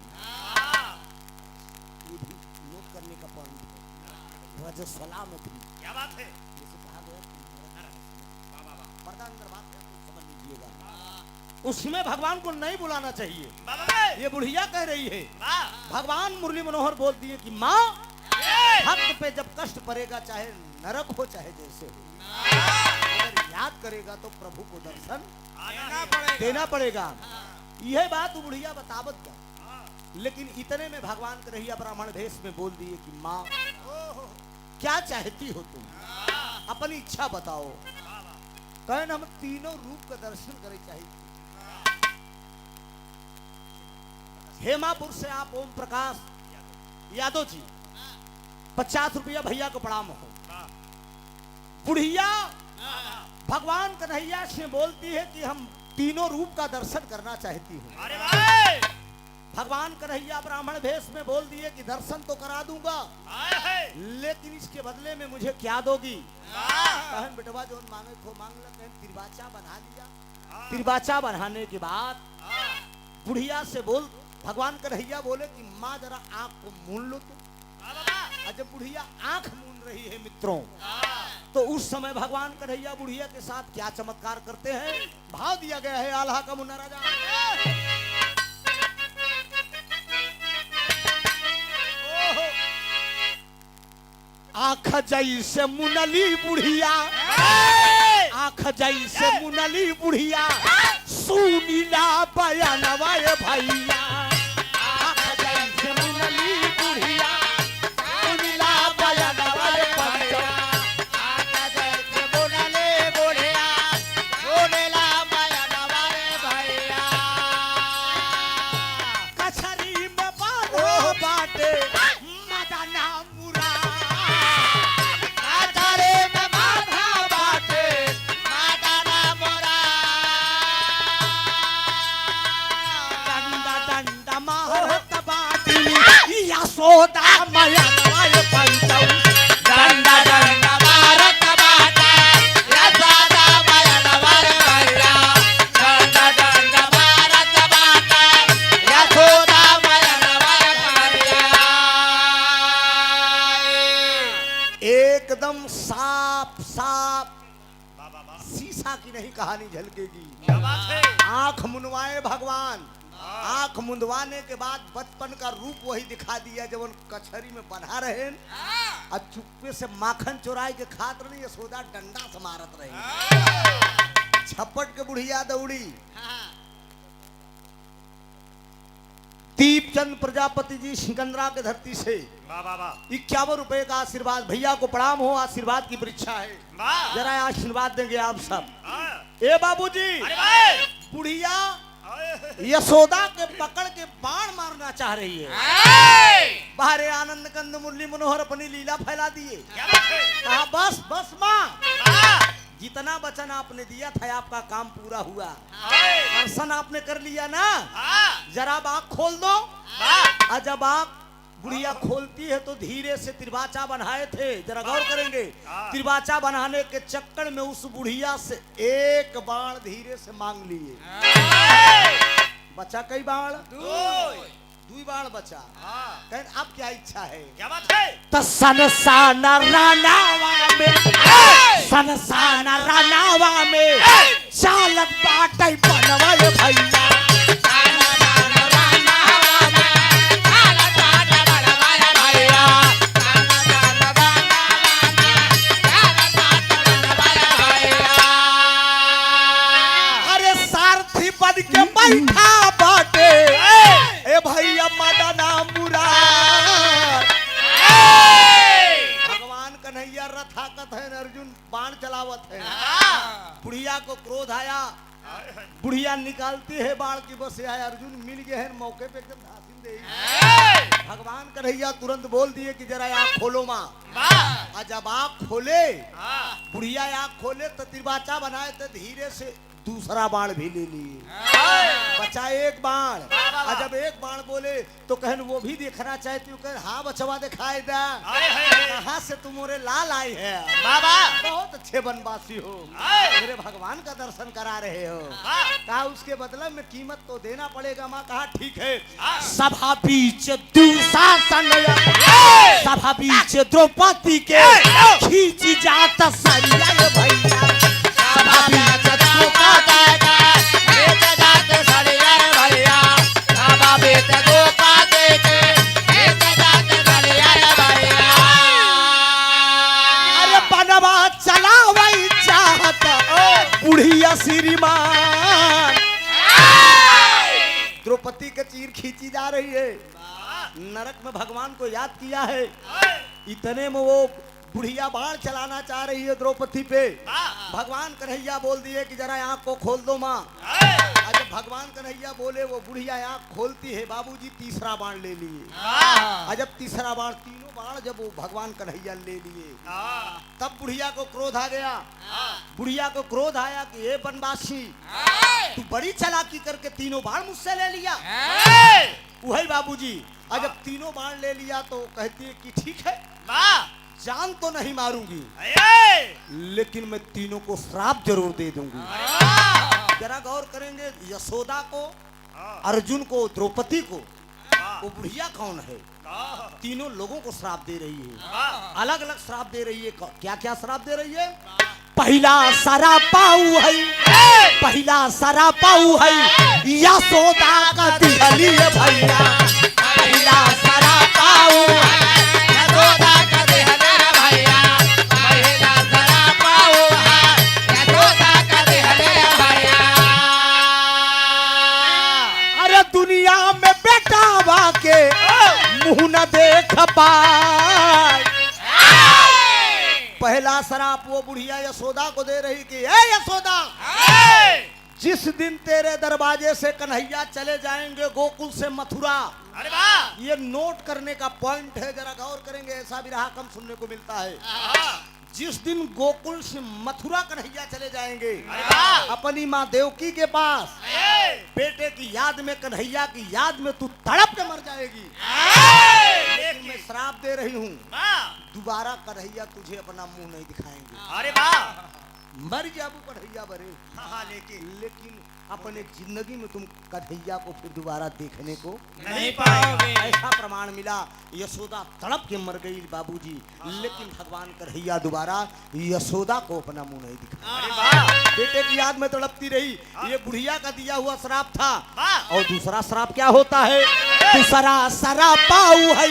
नोट करने का पॉइंट है, रजस्वला में थी। क्या बात है? जैसे कहा गया पर्दा अंदर बात है, तो समझ लीजिएगा। उसमें भगवान को नहीं बुलाना चाहिए। ये बुढ़िया कह रही है, भगवान मुरली मनोहर बोल दिए कि माँ भक्त पे जब कष्ट पड़ेगा, चाहे नरक हो चाहे जैसे हो, अगर याद करेगा तो प्रभु को दर्शन देना पड़ेगा। यह बात बुढ़िया बतावत का, लेकिन इतने में भगवान कन्हैया ब्राह्मण भेष में बोल दिए कि माँ क्या चाहती हो तुम, अपनी इच्छा बताओ। कहन हम तीनों रूप का दर्शन करे चाहिए। हेमापुर से आप ओम प्रकाश यादव जी 50 रुपया भैया को प्रणाम हो। बुढ़िया भगवान कन्हैया से बोलती है कि हम तीनों रूप का दर्शन करना चाहती हूँ। अरे भाई भगवान कन्हैया ब्राह्मण भेष में बोल दिए कि दर्शन तो करा दूंगा, लेकिन इसके बदले में मुझे क्या दोगी। कहन बेटवा जो मांगे खो मांग ला। कहन तिरबाचा बना लिया। तिरबाचा बनाने के बाद बुढ़िया से बोल, भगवान कन्हैया बोले कि माँ जरा आंख को मूंद लो तुम। जब बुढ़िया आंख मूंद रही है मित्रों, तो उस समय भगवान कन्हैया बुढ़िया के साथ क्या चमत्कार करते हैं, भाव दिया गया है आल्हा का मुन्ना राजा। आंख जैसे मुनली बुढ़िया, आंख जैसे मुनली बुढ़िया, सुनीला बयानवा भैया। आंख जैसे मुनली बुढ़िया, सुनीला बयानवा भैया। आंख जैसे मुनली बुढ़िया, सुनीला बयानवा भैया। कछरी में बांधो बाटे मदना मुरा, डंडा साफ वाह वाह वाह शीशा की नहीं कहानी झलकेगी। क्या बात है आंख मुनवाए भगवान, आंख मुंदवाने के बाद बचपन का रूप वही दिखा दिया जब उन कचहरी में बना रहे और चुप्पे से माखन चुराए के खात रही यशोदा डंडा से मारत रही। छप्पट के बुढ़िया दौड़ी। दीपचंद प्रजापति जी सिकंदरा के धरती से वाह वाह वाह 51 रुपए का आशीर्वाद। भैया को प्रणाम हो, आशीर्वाद की परीक्षा है, वाह जरा आशीर्वाद देंगे आप सब। हाँ। ए बाबूजी, अरे भाई बुढ़िया आए। यशोदा के पकड़ के बाण मारना चाह रही है। बाहरे आनंद कंद मुरली मनोहर अपनी लीला फैला दिए। क्या बात है कहा बस बस माँ, वाह जितना वचन आपने दिया था आपका काम पूरा हुआ। आए। दर्शन आपने कर लिया ना, हाँ। जरा अब आँख खोल दो। वाह और जब आँख बुढ़िया खोलती है तो धीरे से तिरबाचा बनाए थे, जरा गौर करेंगे। हाँ। तिरबाचा बनाने के चक्कर में उस बुढ़िया से एक बाण धीरे से मांग लिए। बचा कई बाण? दुई बाण बचा। हाँ। कहन अब क्या इच्छा है? क्या बात है तो सनसान रानावा में, सनसान रानावा में चालत बाटै बनवाए भैया। अरे सारथी बन के बैठा बाटे ए भैया मदना मुरार। भगवान कन्हैया रथाकत है, अर्जुन बाण चलावत है। बुढ़िया को क्रोध आया, बुढ़िया निकालती है बाण की, बस आया अर्जुन मिल गए हैं मौके पे एकदम धासिन दे। भगवान कन्हैया तुरंत बोल दिए कि जरा आँख खोलो माँ। और जब आँख खोले, बुढ़िया आँख खोले तो तिरबाचा बनाए तो धीरे से दूसरा बाण भी ले लिए। बचा एक बाण। और जब एक बाण बोले तो कहन वो भी देखना चाहती हूँ। कहन हाँ बचवा दिखाई दा। कहाँ से तुम्हारे लाल आए है? बहुत अच्छे वनवासी हो, मेरे भगवान का दर्शन करा रहे हो। कहा उसके बदले में कीमत तो देना पड़ेगा माँ। कहा ठीक है। सभा बीच दुशासन, सभा बीच द्रौपदी के खींची जात सरिया भैया। सभा बीच बुढ़िया श्रीमान द्रौपदी के चीर खींची जा रही है। नरक में भगवान को याद किया है। इतने में वो बुढ़िया बाण चलाना चाह रही है द्रौपदी पे। भगवान कन्हैया बोल दिए कि जरा आँख को खोल दो माँ। और जब भगवान कन्हैया बोले वो बुढ़िया आँख खोलती है। बाबूजी तीसरा बाण ले लिए। और जब तीसरा बाण, तीनों बाण जब वो भगवान कन्हैया ले लिए तब बुढ़िया को क्रोध आ गया। बुढ़िया को क्रोध आया कि ये वनवासी तू बड़ी चालाकी करके तीनों बाण मुझसे ले लिया। वही बाबूजी। और जब तीनों बाण ले लिया तो कहती है कि ठीक है, जान तो नहीं मारूंगी लेकिन मैं तीनों को श्राप जरूर दे दूंगी। जरा गौर करेंगे, यशोदा को, अर्जुन को, द्रौपदी को, वो बुढ़िया कौन है? तीनों लोगों को श्राप दे रही है, अलग अलग श्राप दे रही है। क्या क्या श्राप दे रही है? पहला सारा पाऊ है, पहला सारा पाऊ है यशोदा का दिहली है भैया। पहला सारा पाऊ यशोदा का दिहली है भैया। पहला सारा पाऊ यशोदा का दिहली है भैया। अरे दुनिया में बेटा के मुंह न देख पाए। पहला शराप वो बुढ़िया यशोदा को दे रही कि ए यशोदा, जिस दिन तेरे दरवाजे से कन्हैया चले जाएंगे गोकुल से मथुरा, अरे वाह ये नोट करने का पॉइंट है, जरा गौर करेंगे, ऐसा भी रहा कम सुनने को मिलता है। जिस दिन गोकुल से मथुरा कन्हैया चले जाएंगे अपनी माँ देवकी के पास, बेटे की याद में, कन्हैया की याद में तू तड़प के मर जाएगी। लेकिन मैं श्राप दे रही हूँ, दोबारा कन्हैया तुझे अपना मुंह नहीं दिखाएंगे। अरे वाह मर जाबू कन्हैया बरे, हाँ, लेकिन अपन एक जिंदगी में तुम कन्हैया को फिर दोबारा देखने को नहीं पाओगे। ऐसा प्रमाण मिला। यशोदा तड़प के मर गई बाबूजी, लेकिन भगवान कन्हैया दोबारा यशोदा को अपना मुंह नहीं दिखा। अरे वाह, बेटे की याद में तड़पती रही। ये बुढ़िया का दिया हुआ श्राप था। वाह। और दूसरा श्राप क्या होता है? दूसरा सरा पाऊ है,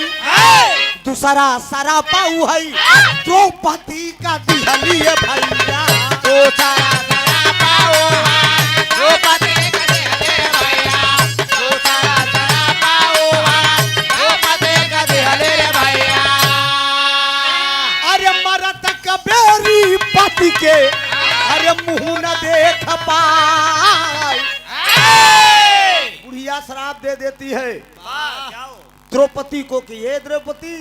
दूसरा सरा पाऊ है, द्रौपदी का दिहली है भैया। दूसरा सरा पाऊ है, द्रौपदी का दिहली है भैया। दूसरा सरा पाऊ है, द्रौपदी का दिहली है भैया। अरे मरत कबेरी पति के, अरे मुंह न देख पाए। बुढ़िया श्राप दे देती है वाह, क्या हो? द्रौपदी को कि ये द्रौपदी,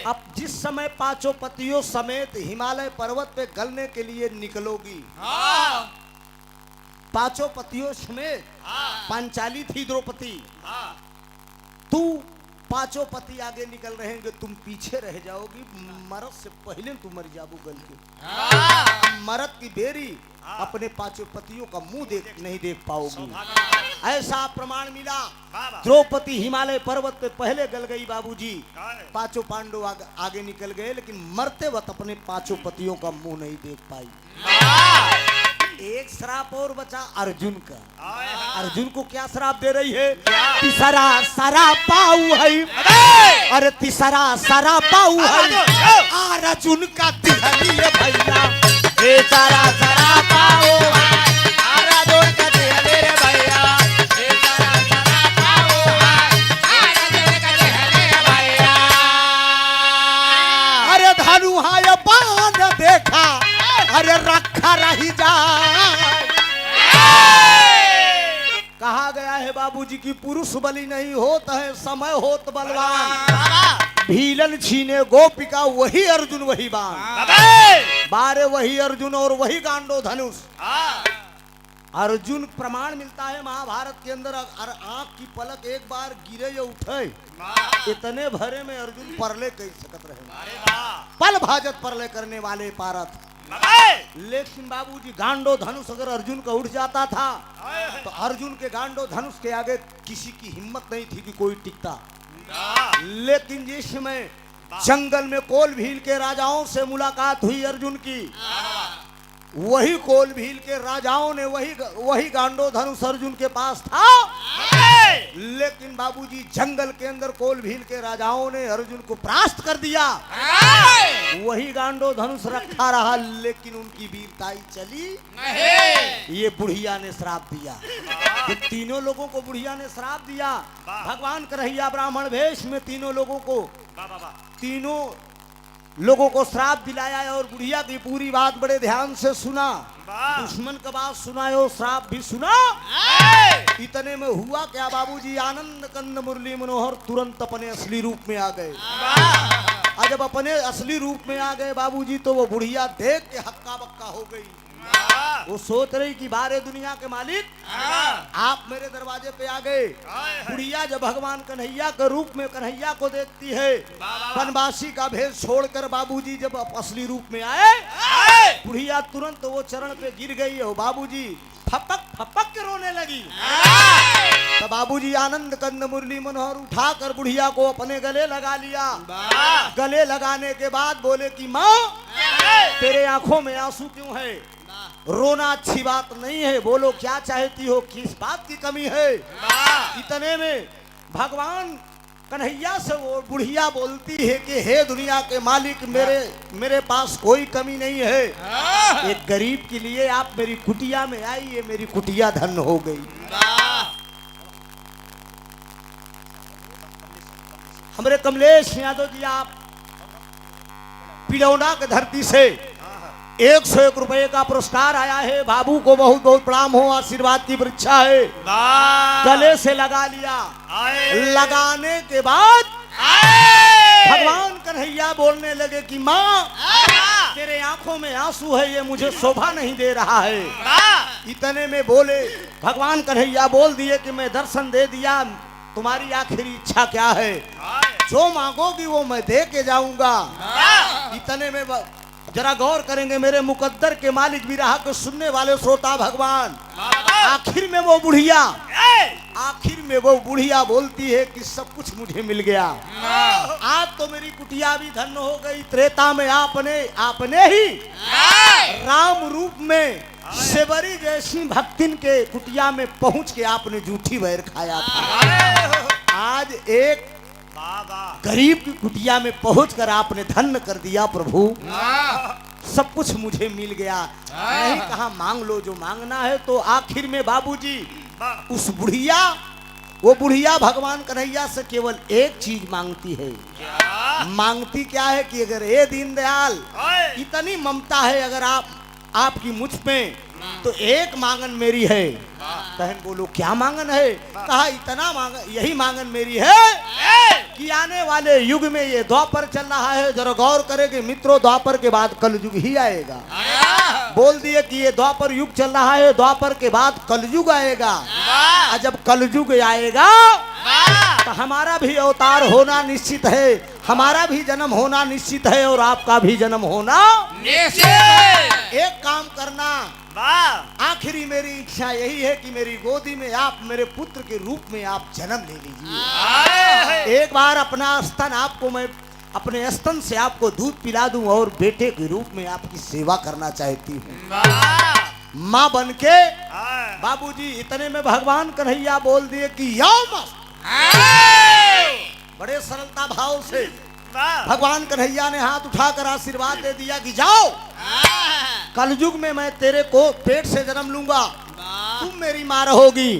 अब जिस समय पांचों पतियों समेत हिमालय पर्वत पे गलने के लिए निकलोगी, पांचों पतियों समेत, पांचाली थी द्रौपदी, तू पांचों पति आगे निकल रहेंगे, तुम पीछे रह जाओगी। मरद से पहले तुम मर जाबू गल के। मरद की बेरी अपने पांचों पतियों का मुंह नहीं देख पाओगी। ऐसा प्रमाण मिला। द्रौपदी हिमालय पर्वत पे पहले गल गई बाबूजी, पांचों पांडव आगे निकल गए, लेकिन मरते वक्त अपने पांचों पतियों का मुंह नहीं देख पाई। एक श्राप और बचा अर्जुन का। अर्जुन को क्या श्राप दे रही है? तीसरा सरा पाऊ है, अरे तीसरा सरा पाऊ है, अर्जुन का दिहली है भैया। तीसरा सरा पाऊ है, अर्जुन का दिहली है भैया। तीसरा सरा पाऊ है, अर्जुन का दिहली है भैया। अरे धनुहा बाण देखा, अरे रखा रही जाए। कहा गया है बाबूजी की पुरुष बलि नहीं होता है, समय होत बलवान। भीलन छीने गोपिका, वही अर्जुन वही बाण, बारे वही अर्जुन और वही गांडो धनुष। अर्जुन प्रमाण मिलता है महाभारत के अंदर। आंख की पलक एक बार गिरे या उठे, इतने भरे में अर्जुन परले कह सकत रहे। पल भाजत परले करने वाले पारथ। लेकिन बाबूजी गांडो धनुष अगर अर्जुन का उठ जाता था, तो अर्जुन के गांडो धनुष के आगे किसी की हिम्मत नहीं थी कि कोई टिकता। लेकिन जिस समय जंगल में कोल भील के राजाओं से मुलाकात हुई अर्जुन की, वही कोल भील के राजाओं ने वही गांडो धनुष अर्जुन के पास था। लेकिन बाबूजी जंगल के अंदर कोल भील के राजाओं ने अर्जुन को परास्त कर दिया। वही गांडो धनुष रखा रहा, लेकिन उनकी वीरताई चली नहीं। ये बुढ़िया ने श्राप दिया। ये तीनों लोगों को बुढ़िया ने श्राप दिया। भगवान कन्हैया ब्राह्मण वेश में तीनों लोगों को श्राप दिलाया है। और बुढ़िया की पूरी बात बड़े ध्यान से सुना। दुश्मन का बात सुना और श्राप भी सुना। इतने में हुआ क्या बाबूजी, आनंद कंद मुरली मनोहर तुरंत अपने असली रूप में आ गए। और जब अपने असली रूप में आ गए बाबूजी, तो वो बुढ़िया देख के हक्का बक्का हो गई। वो सोच रही कि बारे दुनिया के मालिक, आप मेरे दरवाजे पे आ गए। बुढ़िया जब भगवान कन्हैया के रूप में कन्हैया को देखती है, वनवासी का भेद छोड़कर बाबूजी जब असली रूप में आए, बुढ़िया तुरंत वो चरण पे गिर गई है। बाबूजी फपक फपक के रोने लगी। तो बाबूजी आनंद कंद मुरली मनोहर उठाकर बुढ़िया को अपने गले लगा लिया। गले लगाने के बाद बोले कि माँ, तेरे आंखों में आंसू क्यों है? रोना अच्छी बात नहीं है, बोलो क्या चाहती हो, किस बात की कमी है? इतने में भगवान कन्हैया से वो बुढ़िया बोलती है कि हे दुनिया के मालिक, मेरे पास कोई कमी नहीं है। एक गरीब के लिए आप मेरी कुटिया में आई, ये मेरी कुटिया धन हो गई। हमारे कमलेश यादव जी, आप पिलौना के धरती से 101 रुपए का पुरस्कार आया है। बाबू को बहुत बहुत प्रणाम हो, आशीर्वाद की परीक्षा है। गले से लगा लिया। लगाने के बाद भगवान कन्हैया बोलने लगे कि माँ, तेरे आंखों में आंसू है, ये मुझे शोभा नहीं दे रहा है। इतने में बोले भगवान कन्हैया बोल दिए कि मैं दर्शन दे दिया, तुम्हारी आखिरी इच्छा क्या है? जो मांगोगी वो मैं दे के जाऊंगा। इतने में जरा गौर करेंगे मेरे मुकद्दर के मालिक भी रहा को सुनने वाले श्रोता भगवान। आखिर में वो बुढ़िया, आखिर में वो बुढ़िया बोलती है कि सब कुछ मुझे मिल गया। आज तो मेरी कुटिया भी धन्य हो गई। त्रेता में आपने ही राम रूप में सेवरी जैसी भक्तिन के कुटिया में पहुंच के आपने जूठी वैर खाया था। आज एक गरीब की कुटिया में पहुंचकर आपने धन्य कर दिया प्रभु। सब कुछ मुझे मिल गया। नहीं कहा मांग लो जो मांगना है। तो आखिर में बाबूजी उस बुढ़िया, वो बुढ़िया भगवान कन्हैया से केवल एक चीज मांगती है। मांगती क्या है कि अगर ये दीनदयाल इतनी ममता है अगर आपकी मुझ में, तो एक मांगन मेरी है। बहन बोलो क्या मांगन है? कहा इतना मांगन, यही मांगन मेरी है कि आने वाले युग में ये द्वापर चल रहा है, जरा गौर करेंगे मित्रों, द्वापर के बाद कलयुग ही आएगा। बोल दिए कि ये द्वापर युग चल रहा है, द्वापर के बाद कलयुग आएगा। और जब कलयुग आएगा तो हमारा भी अवतार होना निश्चित है, हमारा भी जन्म होना निश्चित है और आपका भी जन्म होना निश्चित है। एक काम करना, आखिरी मेरी इच्छा यही है कि मेरी गोदी में आप मेरे पुत्र के रूप में आप जन्म ले लीजिए। एक बार अपना स्तन आपको मैं अपने स्तन से आपको दूध पिला दूं और बेटे के रूप में आपकी सेवा करना चाहती हूँ। माँ बनके बाबूजी इतने में भगवान कन्हैया बोल दिए कि यो। बड़े सरलता भाव से भगवान कन्हैया ने हाथ उठाकर आशीर्वाद दे दिया कि जाओ, कलयुग में मैं तेरे को पेट से जन्म लूंगा, तुम मेरी माँ रहोगी।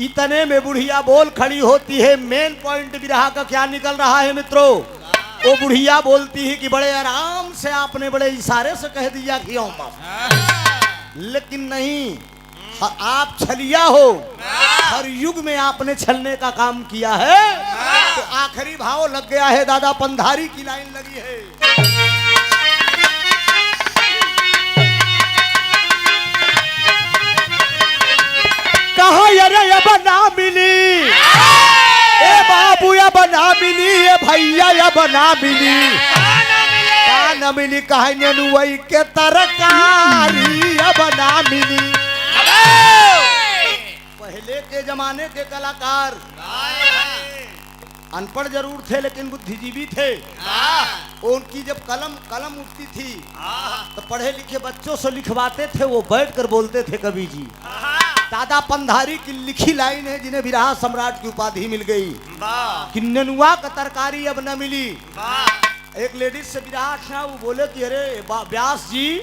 इतने में बुढ़िया बोल खड़ी होती है। मेन पॉइंट विरहा का क्या निकल रहा है मित्रों? वो बुढ़िया बोलती है कि बड़े आराम से आपने बड़े इशारे से कह दिया कि लेकिन नहीं, आप छलिया हो, हर युग में आपने छलने का काम किया है। तो आखिरी भाव लग गया है, दादा पंधारी की लाइन लगी है। कहा यारे अब ना मिली, ए बाबू अब ना मिली, ए भैया अब ना मिली, न मिली कहा ननुवई के तरकारी अब ना मिली। पहले के जमाने के कलाकार अनपढ़ जरूर थे लेकिन बुद्धिजीवी थे। उनकी जब कलम उठती थी तो पढ़े लिखे बच्चों से लिखवाते थे, वो बैठकर बोलते थे कवि जी। दादा पंधारी की लिखी लाइन है जिन्हें विरहा सम्राट की उपाधि मिल गई कि ननुआ का तरकारी अब न मिली। एक लेडीज से विरहा था, वो बोले कि अरे व्यास जी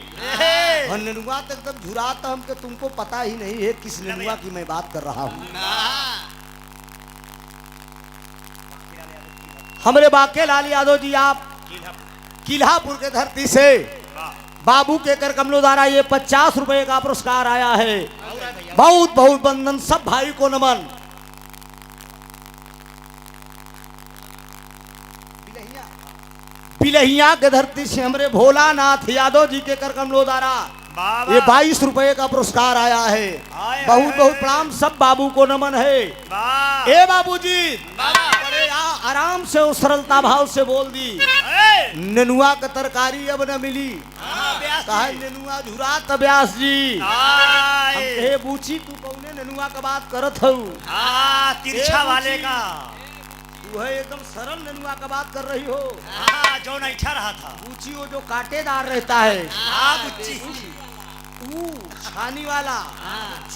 ननुआ तक एकदम झुराता हमको, तुमको पता ही नहीं है किस ननुआ की मैं बात कर रहा हूँ। हमारे बाके लाल यादव जी आप किल्हापुर के धरती से बाबू के कर कमलों द्वारा ये 50 रुपए का पुरस्कार आया है। बहुत बहुत बंधन, सब भाई को नमन। पिलहिया के धरती से हमारे भोलानाथ यादव जी के कर कमलों द्वारा ये 22 रुपए का पुरस्कार आया है। बहुत बहुत प्रणाम, सब बाबू को नमन है। ए बाबूजी बड़े आराम से उस सरलता भाव से बोल दी, ननुआ का तरकारी अब न मिली। कहा ननुआ झुरा त व्यास जी, हे बूची तू कौने ननुआ का बात करत हूँ? तिरछा वाले का वह एकदम सरल ननुआ का बात कर रही हो। जो नहीं रहा था बूची वो जो कांटेदार रहता है, छानी वाला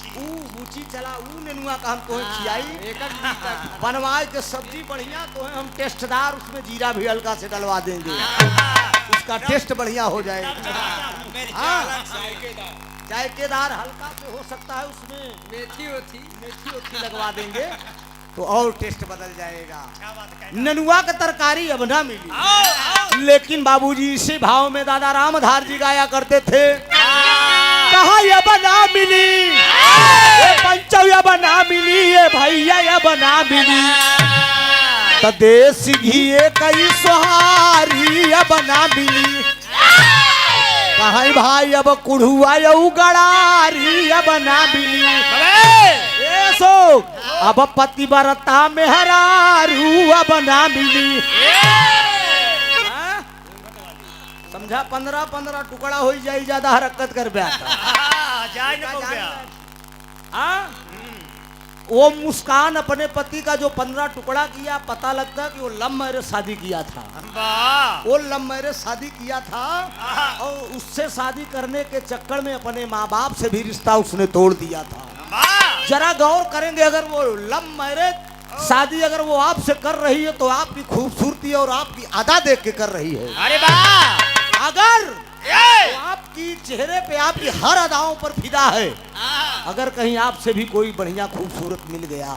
बूची चला, ननुआ का हम तो खियाई बनवाए के सब्जी बढ़िया तो है, हम टेस्टदार उसमें जीरा भी हल्का से डलवा देंगे, उसका टेस्ट बढ़िया हो जाएगा। जायकेदार हल्का से हो सकता है, उसमें मेथी ओथी लगवा देंगे तो और टेस्ट बदल जाएगा। ननुआ का तरकारी अब ना मिली, लेकिन बाबूजी इसी भाव में दादा रामधार जी गाया करते थे। कहा ये बना मिली, ये पंचव ये बना मिली, ये भैया ये बना मिली, तो देसी घी कई सोहारी ये बना मिली। कहा भाई अब कुढ़ुआ गड़ारी अब ना मिली, सो अब पतिव्रता में हरारू अब ना मिली। समझा 15-15 टुकड़ा हो जाई, ज्यादा हरकत कर बैठा जाए न पहुंच गया। हाँ? वो मुस्कान अपने पति का जो 15 टुकड़ा किया, पता लगता कि वो लव मैरिज शादी किया था। वाह वो लव मैरिज शादी किया था और उससे शादी करने के चक्कर में अपने माँ बाप से भी रिश्ता उसने तोड़ दिया था। वाह जरा गौर करेंगे, अगर वो लव मैरिज शादी अगर वो आपसे कर रही है तो आपकी खूबसूरती और आपकी अदा देख के कर रही है। अरे वाह अगर तो आपकी चेहरे पे आपकी हर अदाओं पर फिदा है। अगर कहीं आपसे भी कोई बढ़िया खूबसूरत मिल गया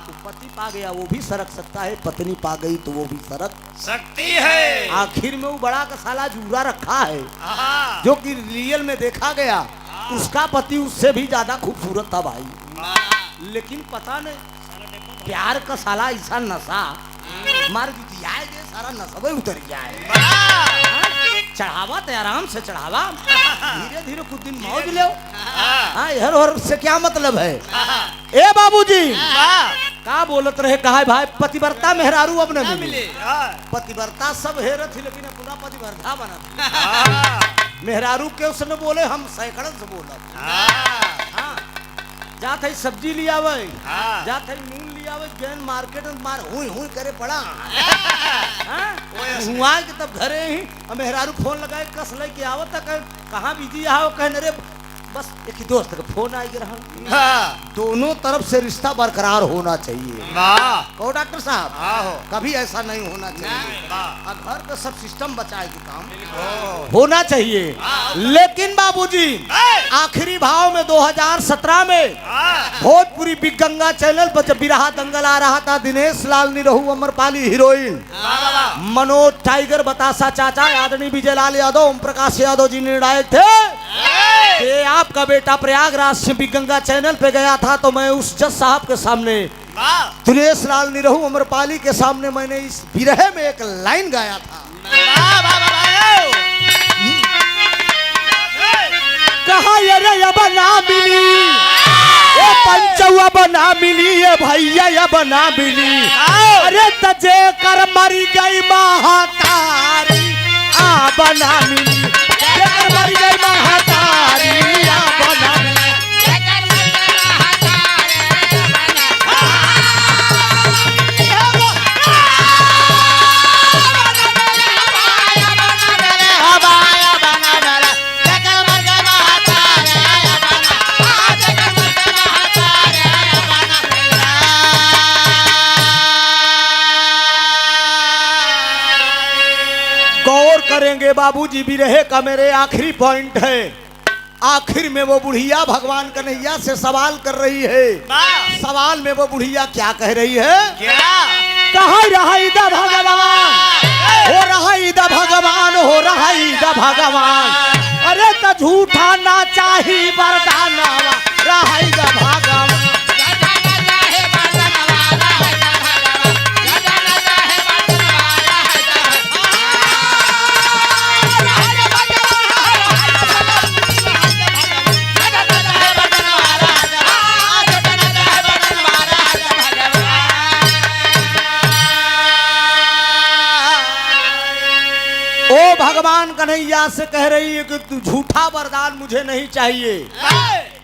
तो पति पा गया वो भी सरक सकता है, पत्नी पा गई तो वो भी सरक शक्ति है। आखिर में वो बड़ा का साला जूरा रखा है हाँ। जो कि रियल में देखा गया उसका पति उससे भी ज्यादा खूबसूरत था भाई। लेकिन पता नहीं प्यार का साला ऐसा नशा मार दी सारा नशा उतर जाए। चढ़ावा तो आराम से चढ़ावा, धीरे धीरे कुछ दिन मौज लो। हाँ हर हर से क्या मतलब है? ए बाबूजी का बोलत रहे, कहा है भाई पतिव्रता मेहरारू अब न मिले। पतिव्रता सब हेर थी लेकिन पूरा पतिव्रता बना। मेहरारू के उसने बोले हम सैकड़न से बोला। जात है सब्जी लिया आवे, जात है नून लिया आवे, जैन मार्केट में मार हुई हुई करे पड़ा। हुआ कि तब घरे ही मेहरारू फोन लगाए कस ले के आवत तक कहाँ बिजी आओ कहने रे बस एक ही दोस्त का फोन आई रहा। दोनों तरफ से रिश्ता बरकरार होना चाहिए। कहो डॉक्टर साहब कभी ऐसा नहीं होना चाहिए। घर का सब सिस्टम बचाएगी काम होना चाहिए। लेकिन बाबूजी आखिरी भाव में 2017 में भोजपुरी बिग गंगा चैनल पर जब बिरहा दंगल आ रहा था, दिनेश लाल निरहू अमरपाली हीरोइन, मनोज टाइगर बतासा चाचा, आदरणीय विजय लाल यादव, ओम प्रकाश यादव जी निर्णायक थे। ये आपका बेटा प्रयागराज से बिग गंगा चैनल पे गया था तो मैं उस जज साहब के सामने दिनेश लाल निरहू अमरपाली के सामने मैंने इस बिरहे में एक लाइन गाया था। कहा ये अब ना मिली ये पंचवा बना मिली, ये भैया ये बना मिली। अरे तजे कर मरी गई महातारी आ बना मिली, ये कर मरी गई महातारी आ बना मिली। करेंगे बाबूजी बिरहे का मेरे आखिरी पॉइंट है। आखिर में वो बुढ़िया भगवान कन्हैया से सवाल कर रही है। सवाल में वो बुढ़िया क्या कह रही है? कहा रहा इदा भगवान हो रहा इदा भगवान हो रहा इदा भगवान। अरे तो झूठा ना चाही वरदानवा रहा इदा भगवान। भगवान कन्हैया से कह रही है कि तू झूठा वरदान मुझे नहीं चाहिए।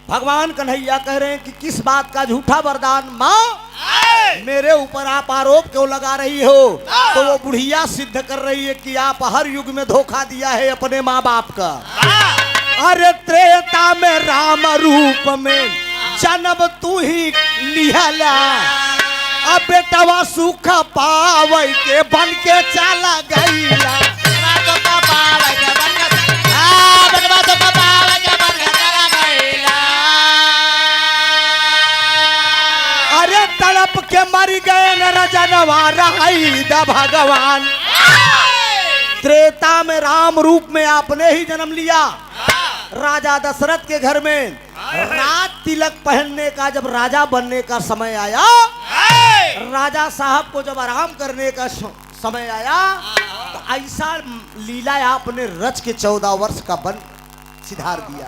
भगवान कन्हैया कह रहे हैं कि किस बात का झूठा वरदान? माँ मेरे ऊपर आप आरोप क्यों लगा रही हो? तो वो बुढ़िया सिद्ध कर रही है कि आप हर युग में धोखा दिया है अपने माँ बाप का। अरे त्रेता में राम रूप में जन्म तू ही लिहला, अब बेटवा सुख पावे के बन के चला गईला। अरे तड़प के मर गए न रजनवा रही द भगवान। त्रेता में राम रूप में आपने ही जन्म लिया राजा दशरथ के घर में। राज तिलक पहनने का जब राजा बनने का समय आया, राजा साहब को जब आराम करने का समय आया तो ऐसा लीला आपने रच के 14 वर्ष का बन सिधार दिया।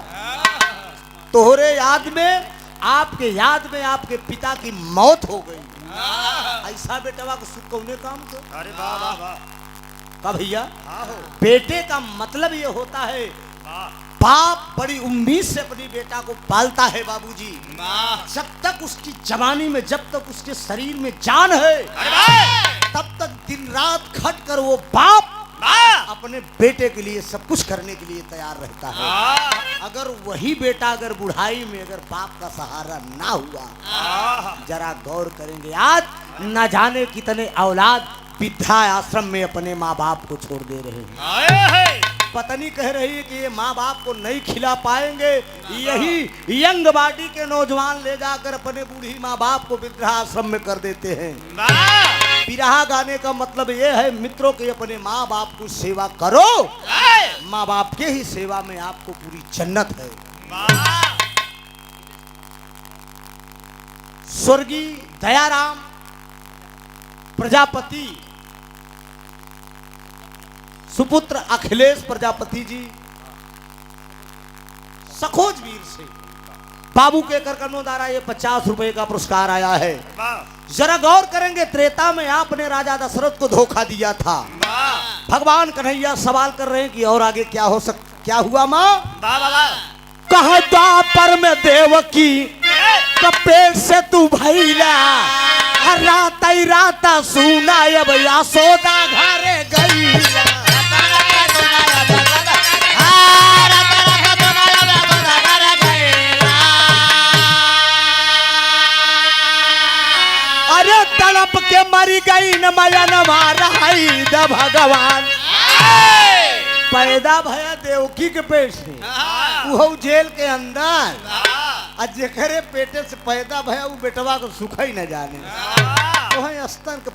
तोहरे याद में आपके याद में आपके पिता की मौत हो गई। ऐसा बेटवा को सुख कौने काम को? अरे वाह वाह वाह। का भैया हाँ हो बेटे का मतलब ये होता है, वाह बाप बड़ी उम्मीद से अपनी बेटा को पालता है बाबूजी। वाह जब तक उसकी जवानी में, जब तक उसके शरीर में जान है, अरे वाह तब तक दिन रात खट कर वो बाप वाह अपने बेटे के लिए सब कुछ करने के लिए तैयार रहता है। वाह अगर वही बेटा अगर बुढ़ाई में अगर बाप का सहारा ना हुआ, जरा गौर करेंगे आज न जाने कितने औलाद वृद्धा आश्रम में अपने माँ बाप को छोड़ दे रहे हैं। आए पत्नी कह रही है कि ये माँ बाप को नहीं खिला पाएंगे, यही यंग बॉडी के नौजवान ले जाकर अपने बूढ़ी माँ बाप को वृद्धाश्रम में कर देते हैं। वाह बिरहा गाने का मतलब ये है मित्रों कि अपने माँ बाप को सेवा करो, माँ बाप के ही सेवा में आपको पूरी जन्नत है। वाह स्वर्गीय दयाराम प्रजापति सुपुत्र अखिलेश प्रजापति जी सखोज वीर से बाबू के करकर्मों द्वारा ये 50 रुपए का पुरस्कार आया है। वाह जरा गौर करेंगे, त्रेता में आपने राजा दशरथ को धोखा दिया था। भगवान कन्हैया सवाल कर रहे हैं कि और आगे क्या हुआ माँ? वाह वाह कहा द्वापर में देवकी कपेट से तू भैला, रात ही राता सुना अब यशोदा घरे गई। अरे तड़प के मरी गई न मयन मारा भगवान। पैदा भया देवकी के पेट से, वो जेल के अंदर, और जेकरे पेटे से पैदा भया वो बेटवा को सुख ही न जाने, तो स्तन का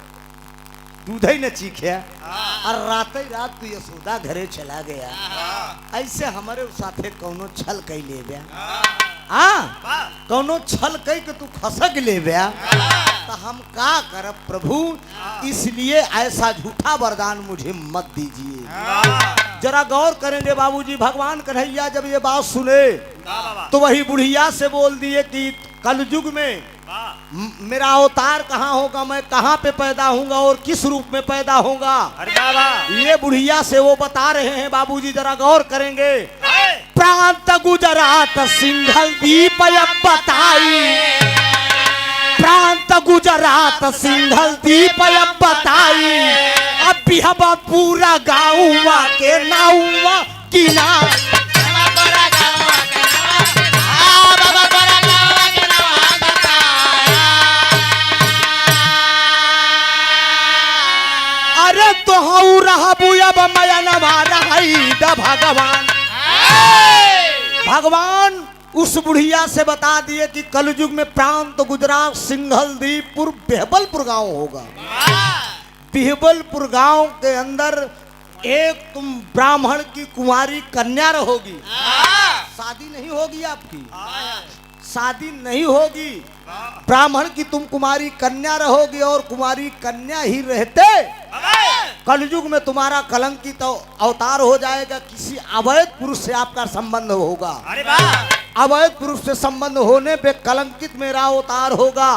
दूध ही न चीखे, और रात ही रात तू यशोदा घरे चला गया। ऐसे हमारे साथे कौनो छल कई ले गया, हाँ कौनो छल कई के तू खसक ले गया, तो हम का करब प्रभु, इसलिए ऐसा झूठा वरदान मुझे मत दीजिए। जरा गौर करेंगे बाबूजी, भगवान कन्हैया जब ये बात सुने तो वही बुढ़िया से बोल दिए कि कलयुग में मेरा अवतार कहाँ होगा, मैं कहाँ पे पैदा होऊंगा और किस रूप में पैदा होगा। अरे बाबा ये बुढ़िया से वो बता रहे हैं बाबूजी, जरा गौर करेंगे। प्रांत गुजरात सिंघल दीप बताई, प्रांत गुजरात सिंघल दीप बताई, अब भी हम पूरा गाँव के नाउवा किनारे। अरे तो हऊ रहबू अब मयन मारा भगवान। भगवान उस बुढ़िया से बता दिए कि कलयुग में प्रांत गुजरात सिंघल दीपपुर बिहबलपुर गांव होगा। बिहबलपुर गांव के अंदर एक तुम ब्राह्मण की कुंवारी कन्या रहोगी। शादी नहीं होगी आपकी, शादी नहीं होगी, ब्राह्मण की तुम कुमारी कन्या रहोगी, और कुमारी कन्या ही रहते कलयुग में तुम्हारा कलंकित अवतार हो जाएगा। किसी अवैध पुरुष से आपका संबंध होगा। अरे वाह अवैध पुरुष से संबंध होने पे कलंकित मेरा अवतार होगा,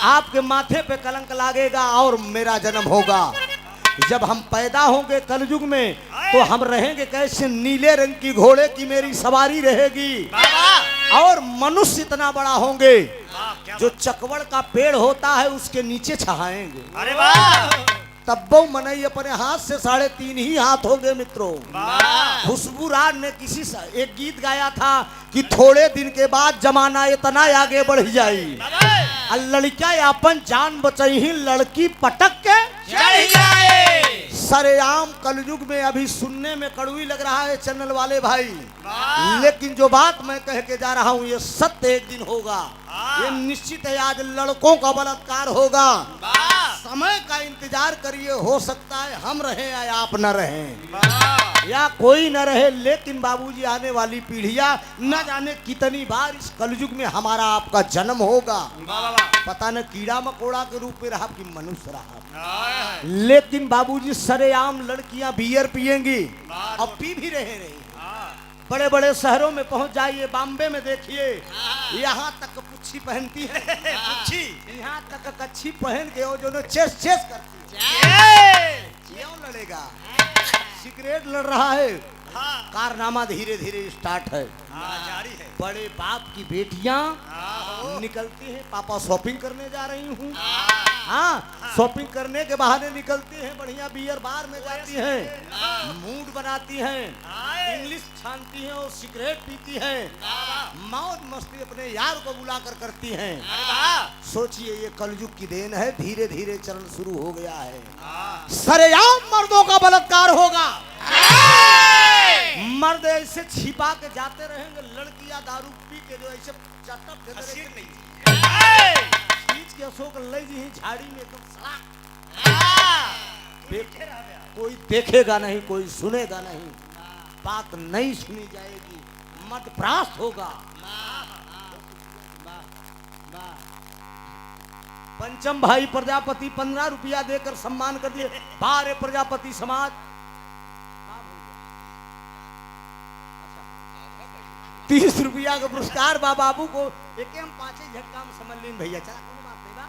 आपके माथे पे कलंक लागेगा और मेरा जन्म होगा। जब हम पैदा होंगे कलयुग में तो हम रहेंगे कैसे, नीले रंग की घोड़े की मेरी सवारी रहेगी, और मनुष्य इतना बड़ा होंगे जो चकवड़ का पेड़ होता है उसके नीचे छहाएंगे। अरे वाह तब्बो मनई अपने हाथ से 3.5 ही हाथ होंगे मित्रों। खुशबू राज ने एक गीत गाया था कि थोड़े दिन के बाद जमाना इतना आगे बढ़ जाई, लड़का अपन जान बचाई ही लड़की पटक के सरेआम। कलयुग में अभी सुनने में कड़वी लग रहा है चैनल वाले भाई, लेकिन जो बात मैं कह के जा रहा हूँ ये सत्य एक दिन होगा। ये निश्चित है, आज लड़कों का बलात्कार होगा। समय का इंतजार करिए, हो सकता है हम रहे या आप न रहे या कोई न रहे, लेकिन बाबूजी आने वाली पीढ़ियां न जाने कितनी बार इस कलयुग में हमारा आपका जन्म होगा। पता न कीड़ा मकोड़ा के रूप में रहा कि मनुष्य रहा, लेकिन बाबूजी सरेआम लड़कियां बियर पिएंगी और पी भी रही। बड़े बड़े शहरों में पहुंच जाइए, बॉम्बे में देखिए, यहाँ तक पुच्छी पहनती है, पुच्छी यहाँ तक कच्छी पहन के वो जो चेस चेस करती है, क्यों लड़ेगा? सिगरेट लड़ रहा है, हाँ कारनामा धीरे धीरे स्टार्ट है। हाँ जारी है। बड़े बाप की बेटियां हाँ निकलती हैं, पापा शॉपिंग करने जा रही हूँ। हाँ, शॉपिंग करने के बहाने निकलती हैं, बढ़िया बियर बार में जाती हैं, मूड बनाती हैं, इंग्लिश छानती हैं और सिगरेट पीती हैं, मौज मस्ती अपने यार को बुलाकर करती हैं। सोचिए ये कलयुग की देन है, धीरे धीरे चरण शुरू हो गया है। सरेआम मर्दों का बलात्कार होगा। मर्द ऐसे छिपा के जाते रहेंगे, लड़कियां दारू पी के जो ऐसे चटक देते हसीन रहेंगे, नहीं। खींच के अशोक ले जी झाड़ी में एकदम सड़क। कोई देखेगा नहीं, कोई सुनेगा नहीं, बात नहीं सुनी जाएगी, मत भ्रास्त होगा। पंचम भाई प्रजापति 15 रुपया देकर सम्मान कर दिए। बारे प्रजापति समाज 30 रुपया का पुरस्कार बाबू को। एक हम 5 झटका में समझ लें भैया, चला कोई बात नहीं बा।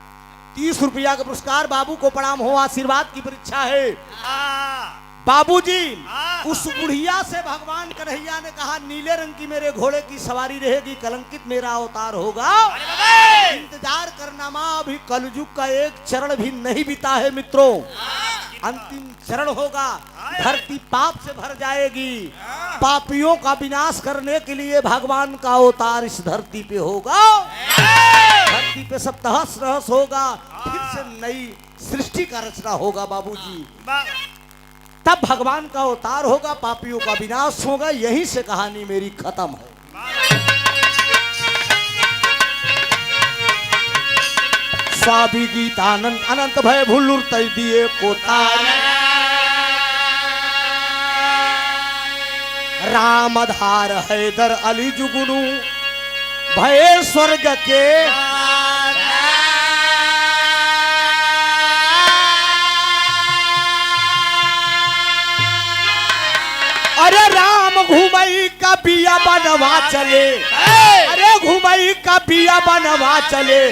30 रुपया का पुरस्कार बाबू को प्रणाम हो, आशीर्वाद की परीक्षा है। बाबूजी, उस बुढ़िया से भगवान कन्हैया ने कहा नीले रंग की मेरे घोड़े की सवारी रहेगी, कलंकित मेरा अवतार होगा। इंतजार करना माँ, अभी कलयुग का एक चरण भी नहीं बीता है मित्रों, अंतिम चरण होगा। धरती पाप से भर जाएगी, पापियों का विनाश करने के लिए भगवान का अवतार इस धरती पे होगा। धरती पे सब तहस नहस होगा, फिर से नई सृष्टि का रचना होगा बाबूजी। तब भगवान का अवतार होगा, पापियों का विनाश होगा। यहीं से कहानी मेरी खत्म है। स्वामी गीतानंद अनंत भय भूलुर तय दिए को रामधार हैदर अली जुगनू भय स्वर्ग के अरे राम घुमई का बिया बनवा चले, अरे घुमई का बिया बनवा चले,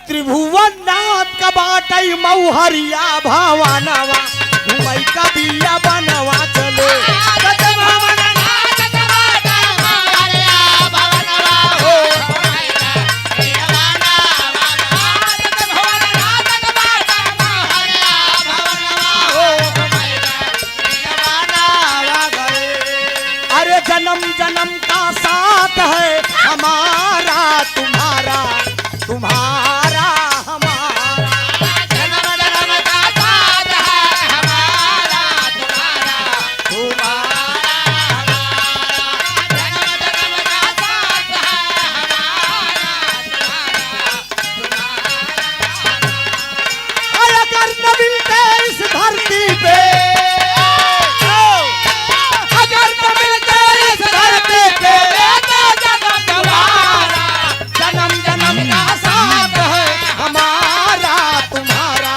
त्रिभुवन नाथ का बाटई मऊहरिया भावानवा, घुमई का बिया बनवा चले। अरे जन्म जन्म का साथ है हमारा तुम्हारा, तुम्हारा हमारा, जन्म जन्म का साथ है हमारा तुम्हारा, तुम्हारा जन्म जन्म का साथ है हमारा तुम्हारा। अगर न मिलते इस धरती पे, अगर न मिलते इस धरती पे, जन्म जन्म का साथ है हमारा तुम्हारा,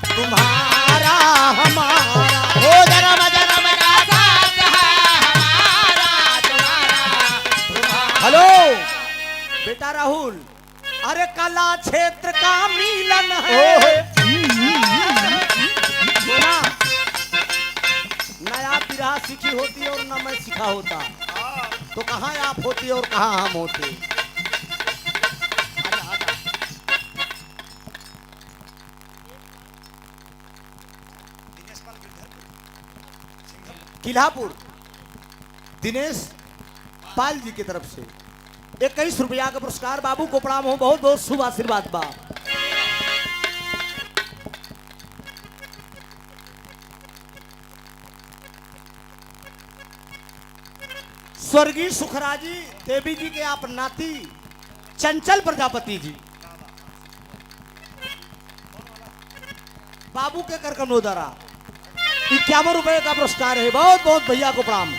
तुम्हारा हमारा, ओ जन्म जन्म का साथ है हमारा तुम्हारा, तुम्हारा। हेलो बेटा राहुल, अरे कला क्षेत्र का मिलन है। सुना, नया पिरा सीखी होती और न मैं सीखा होता, तो कहाँ आप होती और कहाँ हम होते। किल्हापुर दिनेश पाल जी की तरफ से 21 रुपया का पुरस्कार बाबू को प्रणाम हो, बहुत बहुत शुभ आशीर्वाद बा। स्वर्गीय सुखराजी देवी जी के आप नाती चंचल प्रजापति जी, बाबू के कर कनोदरा 51 रुपए का पुरस्कार है, बहुत बहुत भैया को प्रणाम।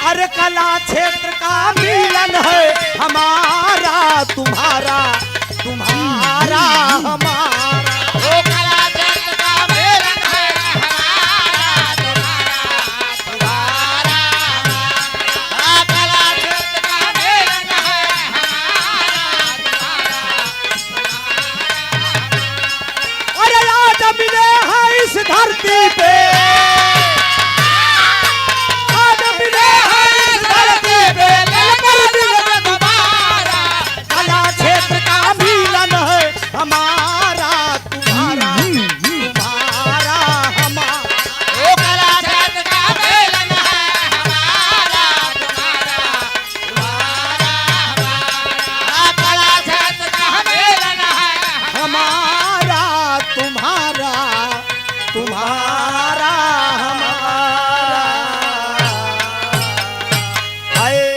अरे कला क्षेत्र का मिलन है हमारा तुम्हारा, तुम्हारा हमारा, ओ कला क्षेत्र का मिलन है हमारा तुम्हारा, तुम्हारा हमारा, कला क्षेत्र का मिलन है हमारा तुम्हारा, तुम्हारा। अरे आज मिले हैं इस धरती डोली पे